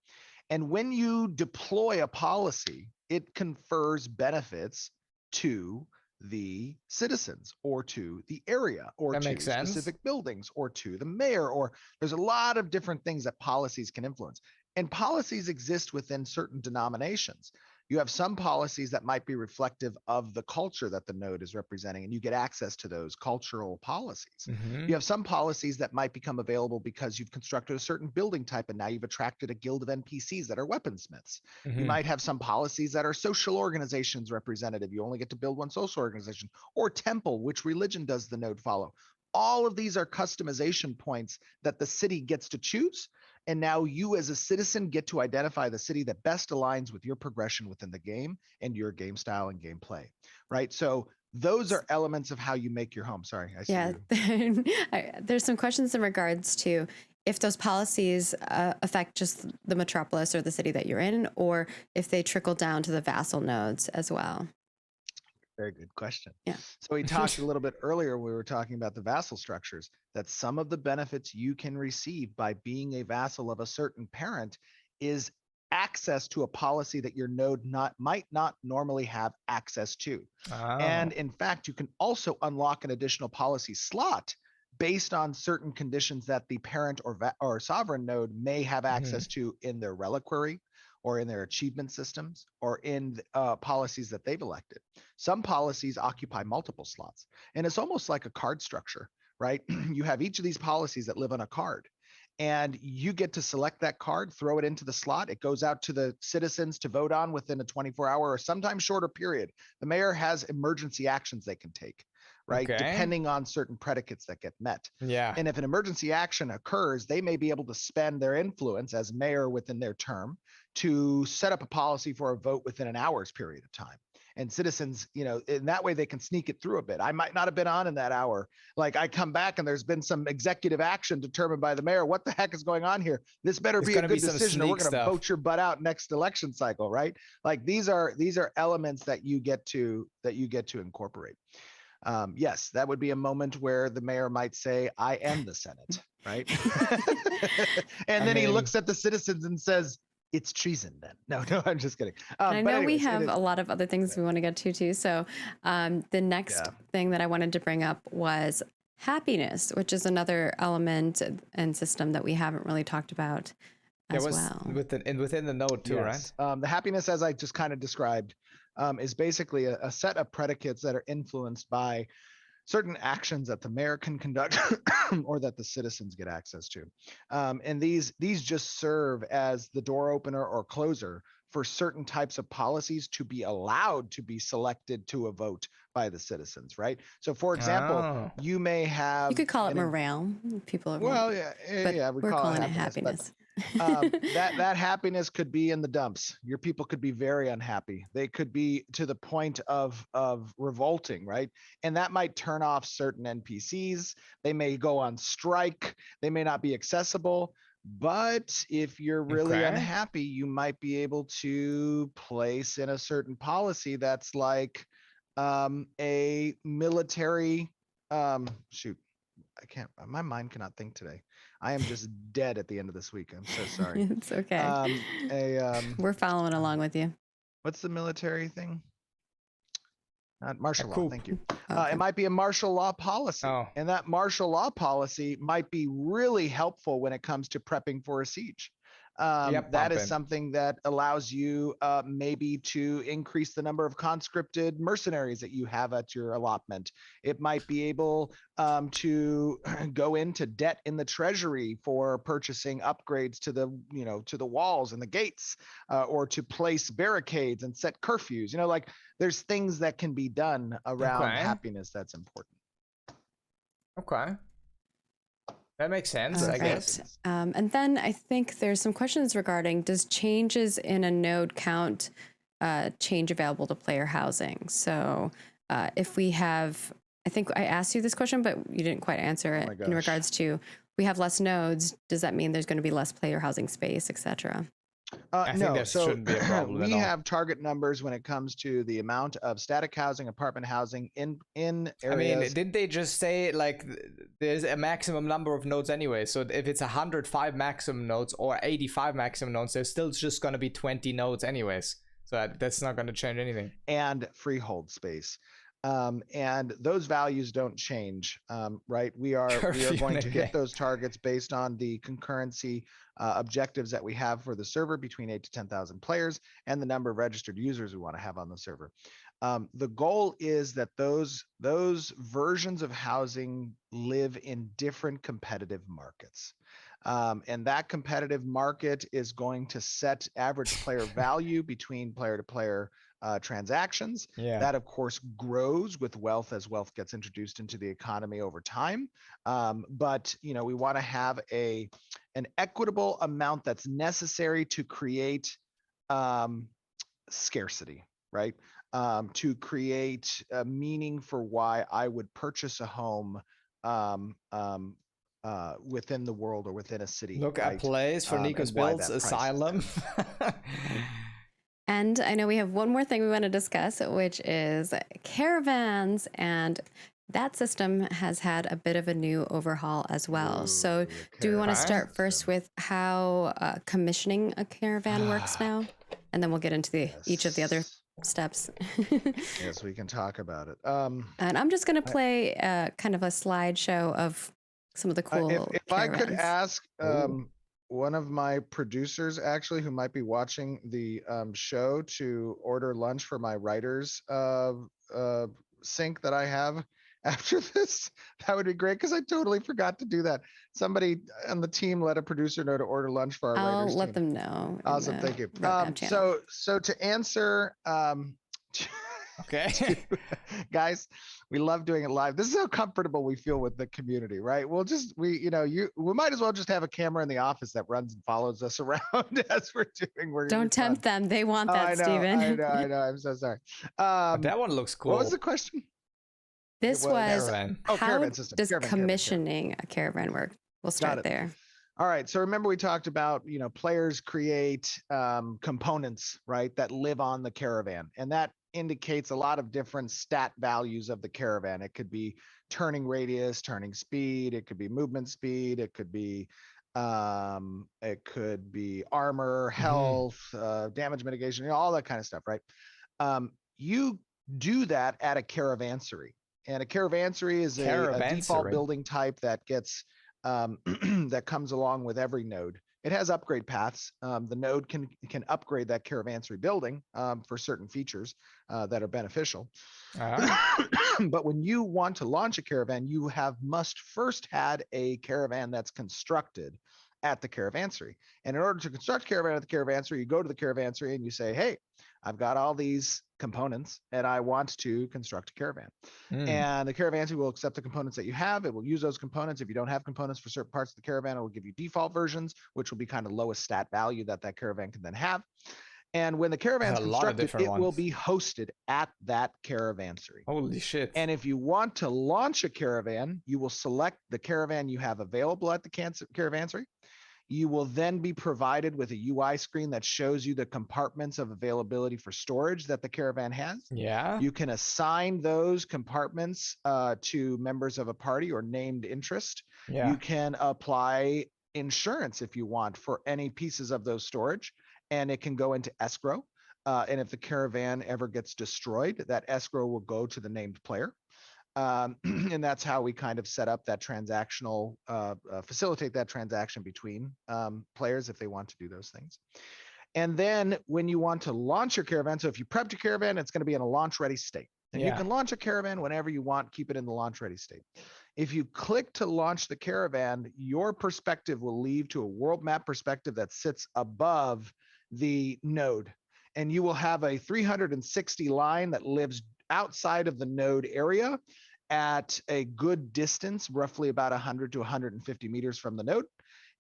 And when you deploy a policy, it confers benefits to the citizens or to the area or That to makes sense. specific buildings or to the mayor, or there's a lot of different things that policies can influence. And policies exist within certain denominations. You have some policies that might be reflective of the culture that the node is representing, and you get access to those cultural policies. Mm-hmm. You have some policies that might become available because you've constructed a certain building type and now you've attracted a guild of NPCs that are weaponsmiths. Mm-hmm. You might have some policies that are social organizations representative. You only get to build one social organization, or temple, which religion does the node follow? All of these are customization points that the city gets to choose. And now you as a citizen get to identify the city that best aligns with your progression within the game and your game style and gameplay, right? So those are elements of how you make your home. Sorry, I see you. There's some questions in regards to if those policies affect just the metropolis or the city that you're in, or if they trickle down to the vassal nodes as well. Very good question. Yeah. So we talked a little bit earlier, we were talking about the vassal structures, that some of the benefits you can receive by being a vassal of a certain parent is access to a policy that your node might not normally have access to. And in fact, you can also unlock an additional policy slot based on certain conditions that the parent or sovereign node may have access to in their reliquary or in their achievement systems or in policies that they've elected. Some policies occupy multiple slots, and it's almost like a card structure, right? You have each of these policies that live on a card, and you get to select that card, throw it into the slot. It goes out to the citizens to vote on within a 24-hour or sometimes shorter period. The mayor has emergency actions they can take, right? Okay. Depending on certain predicates that get met. Yeah. And if an emergency action occurs, they may be able to spend their influence as mayor within their term to set up a policy for a vote within an hour's period of time. And citizens, in that way they can sneak it through a bit. I might not have been on in that hour. Like I come back and there's been some executive action determined by the mayor. What the heck is going on here? This better be a good decision or we're going to vote your butt out next election cycle, right? Like these are elements that you get to incorporate. Yes, that would be a moment where the mayor might say, I am the Senate, right? And then he looks at the citizens and says, it's treason then. No, I'm just kidding. I know we have a lot of other things we want to get to too. So the next thing that I wanted to bring up was happiness, which is another element and system that we haven't really talked about as well. Within the node too, yes. Right? The happiness, as I just kind of described, is basically a set of predicates that are influenced by certain actions that the mayor can conduct or that the citizens get access to. And these just serve as the door opener or closer for certain types of policies to be allowed to be selected to a vote by the citizens, right? So for example, you may have— You could call it morale. People are— Well, yeah, we're calling it happiness. That happiness could be in the dumps. Your people could be very unhappy. They could be to the point of revolting, right? And that might turn off certain NPCs. They may go on strike. They may not be accessible. But if you're really Okay. unhappy, you might be able to place in a certain policy that's like a military shoot. I can't, my mind cannot think today. I am just dead at the end of this week. I'm so sorry. It's okay. We're following along with you. What's the military thing? Martial law. coup. Thank you. Okay. It might be a martial law policy. Oh. And that martial law policy might be really helpful when it comes to prepping for a siege. Yep, that is pumping. something that allows you maybe to increase the number of conscripted mercenaries that you have at your allotment. It might be able to go into debt in the treasury for purchasing upgrades to the, to the walls and the gates, or to place barricades and set curfews. Like there's things that can be done around Okay. happiness that's important. Okay. That makes sense, All I right. guess. And then I think there's some questions regarding, does changes in a node count change available to player housing? So if we have, I think I asked you this question, but you didn't quite answer it in regards to, we have less nodes. Does that mean there's going to be less player housing space, etc.? I think No, there so shouldn't be a problem we at all. have target numbers when it comes to the amount of static housing, apartment housing in areas. I mean, didn't they just say like there's a maximum number of nodes anyway? So if it's 105 maximum nodes or 85 maximum nodes, there's still just going to be 20 nodes anyways. So that's not going to change anything. And freehold space. And those values don't change, right? We are going to hit those targets based on the concurrency objectives that we have for the server between 8 to 10,000 players and the number of registered users we want to have on the server. The goal is that those versions of housing live in different competitive markets. And that competitive market is going to set average player value between player to player transactions. Yeah. That of course grows with wealth as wealth gets introduced into the economy over time. But we want to have an equitable amount that's necessary to create scarcity, right? To create a meaning for why I would purchase a home within the world or within a city. Look, right? a place for Nico's Builds Asylum. And I know we have one more thing we want to discuss, which is caravans. And that system has had a bit of a new overhaul as well. Ooh, so do we want to start first system. with how commissioning a caravan works now? And then we'll get into each of the other steps. Yes, we can talk about it. And I'm just going to play kind of a slideshow of some of the cool if I could ask one of my producers actually who might be watching the show to order lunch for my writers sync that I have after this, that would be great, because I totally forgot to do that. Somebody on the team let a producer know to order lunch for our writers. I'll let them know. Awesome, thank you. So to answer okay. guys, we love doing it live. This is how comfortable we feel with the community, right? We'll just we might as well just have a camera in the office that runs and follows us around as we're doing. Don't tempt them. They want that, Steven. I know. I'm so sorry. That one looks cool. What was the question? This was caravan. How caravan system. does Caravan. commissioning a caravan work? We'll start there. All right. So remember we talked about, players create components, right, that live on the caravan. And that indicates a lot of different stat values of the caravan. It could be turning radius, turning speed. It could be movement speed. It could be armor, health, damage mitigation, all that kind of stuff, right? You do that at a caravansary. And a caravansary is a default building type that gets that comes along with every node. It has upgrade paths. The node can upgrade that caravansary building for certain features that are beneficial. But when you want to launch a caravan, you must first had a caravan that's constructed at the caravansary. And in order to construct a caravan at the caravansary, you go to the caravansary and you say, hey, I've got all these components and I want to construct a caravan. And the caravansary will accept the components that you have. It will use those components. If you don't have components for certain parts of the caravan, it will give you default versions, which will be kind of lowest stat value that caravan can then have. And when the caravan is constructed, it will be hosted at that caravansary. Holy shit. And if you want to launch a caravan, you will select the caravan you have available at the caravansary. You will then be provided with a UI screen that shows you the compartments of availability for storage that the caravan has. Yeah. You can assign those compartments to members of a party or named interest. Yeah. You can apply insurance if you want for any pieces of those storage, and it can go into escrow. And if the caravan ever gets destroyed, that escrow will go to the named player. And that's how we kind of set up that transactional, facilitate that transaction between players if they want to do those things. And then when you want to launch your caravan, so if you prepped your caravan, it's going to be in a launch ready state. And you can launch a caravan whenever you want, keep it in the launch ready state. If you click to launch the caravan, your perspective will leave to a world map perspective that sits above the node. And you will have a 360 line that lives outside of the node area at a good distance, roughly about 100 to 150 meters from the node.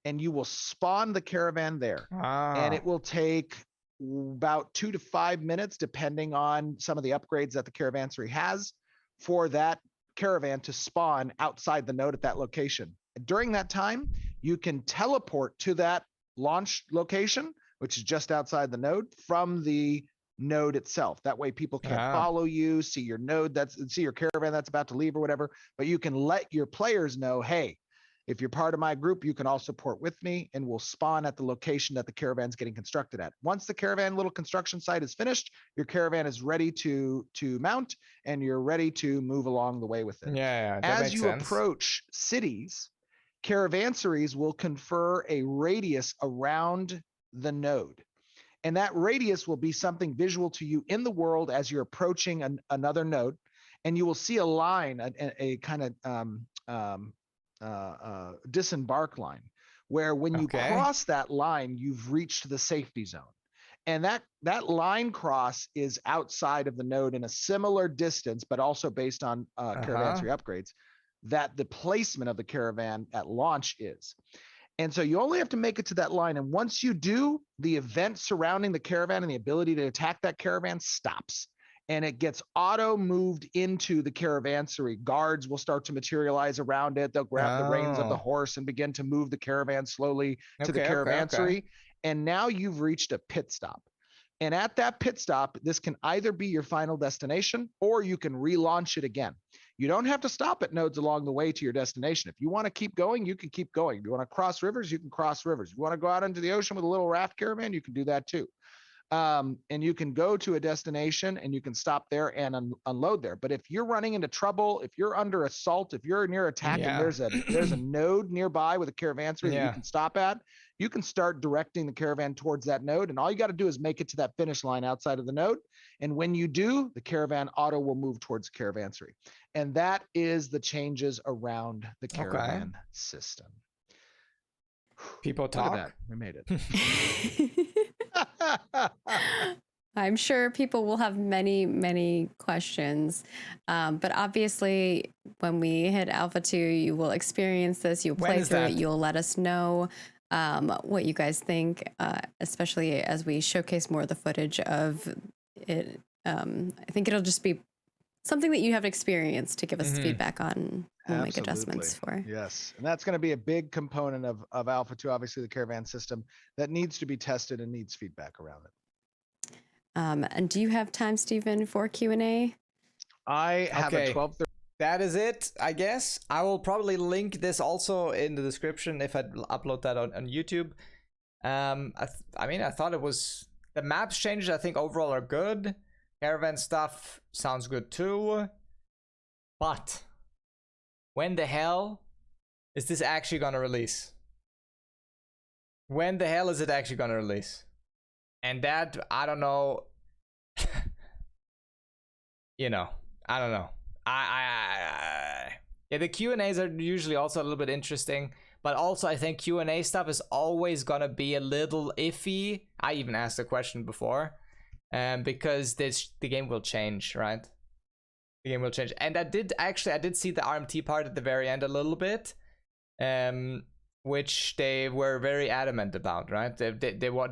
And you will spawn the caravan there. And it will take about 2 to 5 minutes, depending on some of the upgrades that the caravansary has, for that caravan to spawn outside the node at that location. During that time, you can teleport to that launch location, which is just outside the node, from the node itself. That way people can't follow you, see your node, see your caravan that's about to leave or whatever, but you can let your players know, hey, if you're part of my group, you can also port with me, and we'll spawn at the location that the caravan's getting constructed at. Once the caravan little construction site is finished, your caravan is ready to mount, and you're ready to move along the way with it. Yeah, that as makes you sense. approach cities, caravansaries will confer a radius around the node. And that radius will be something visual to you in the world as you're approaching another node. And you will see a line, a kind of disembark line, where when you cross that line, you've reached the safety zone. And that line cross is outside of the node in a similar distance, but also based on caravansary upgrades, that the placement of the caravan at launch is. And so you only have to make it to that line. And once you do, the event surrounding the caravan and the ability to attack that caravan stops. And it gets auto moved into the caravansary. Guards will start to materialize around it. They'll grab the reins of the horse and begin to move the caravan slowly to the caravansary. And now you've reached a pit stop. And at that pit stop, this can either be your final destination, or you can relaunch it again. You don't have to stop at nodes along the way to your destination. If you want to keep going, you can keep going. If you want to cross rivers, you can cross rivers. If you want to go out into the ocean with a little raft caravan, you can do that too. And you can go to a destination and you can stop there and unload there. But if you're running into trouble, if you're under assault, if you're near attack and there's a node nearby with a caravanserai that you can stop at, you can start directing the caravan towards that node. And all you got to do is make it to that finish line outside of the node. And when you do, the caravan auto will move towards the caravansary. And that is the changes around the caravan system. People talk. Look at that. We made it. I'm sure people will have many, many questions. But obviously, when we hit Alpha 2, you will experience this. You'll play through it. You'll let us know what you guys think, especially as we showcase more of the footage of it. I think it'll just be something that you have experienced to give us feedback on. We'll make adjustments for. Yes. And that's going to be a big component of Alpha 2, obviously the caravan system that needs to be tested and needs feedback around it. And do you have time, Stephen, for Q&A? I have a 12:30. That is it, I guess. I will probably link this also in the description if I upload that on YouTube. I mean, I thought it was... The maps changes, I think, overall are good. Caravan stuff sounds good too. But... when the hell is this actually gonna release? When the hell is it actually gonna release? And that, I don't know. You know, I don't know. Yeah, the Q&As are usually also a little bit interesting, but also I think Q&A stuff is always gonna be a little iffy. I even asked the question before, because the game will change, right? The game will change. And I did see the RMT part at the very end a little bit, which they were very adamant about, right? They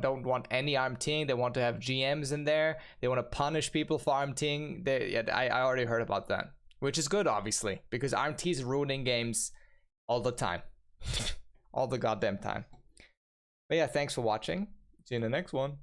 don't want any RMTing. They want to have GMs in there. They want to punish people for RMTing. I already heard about that, which is good, obviously, because RMT is ruining games all the time. All the goddamn time. But yeah, thanks for watching. See you in the next one.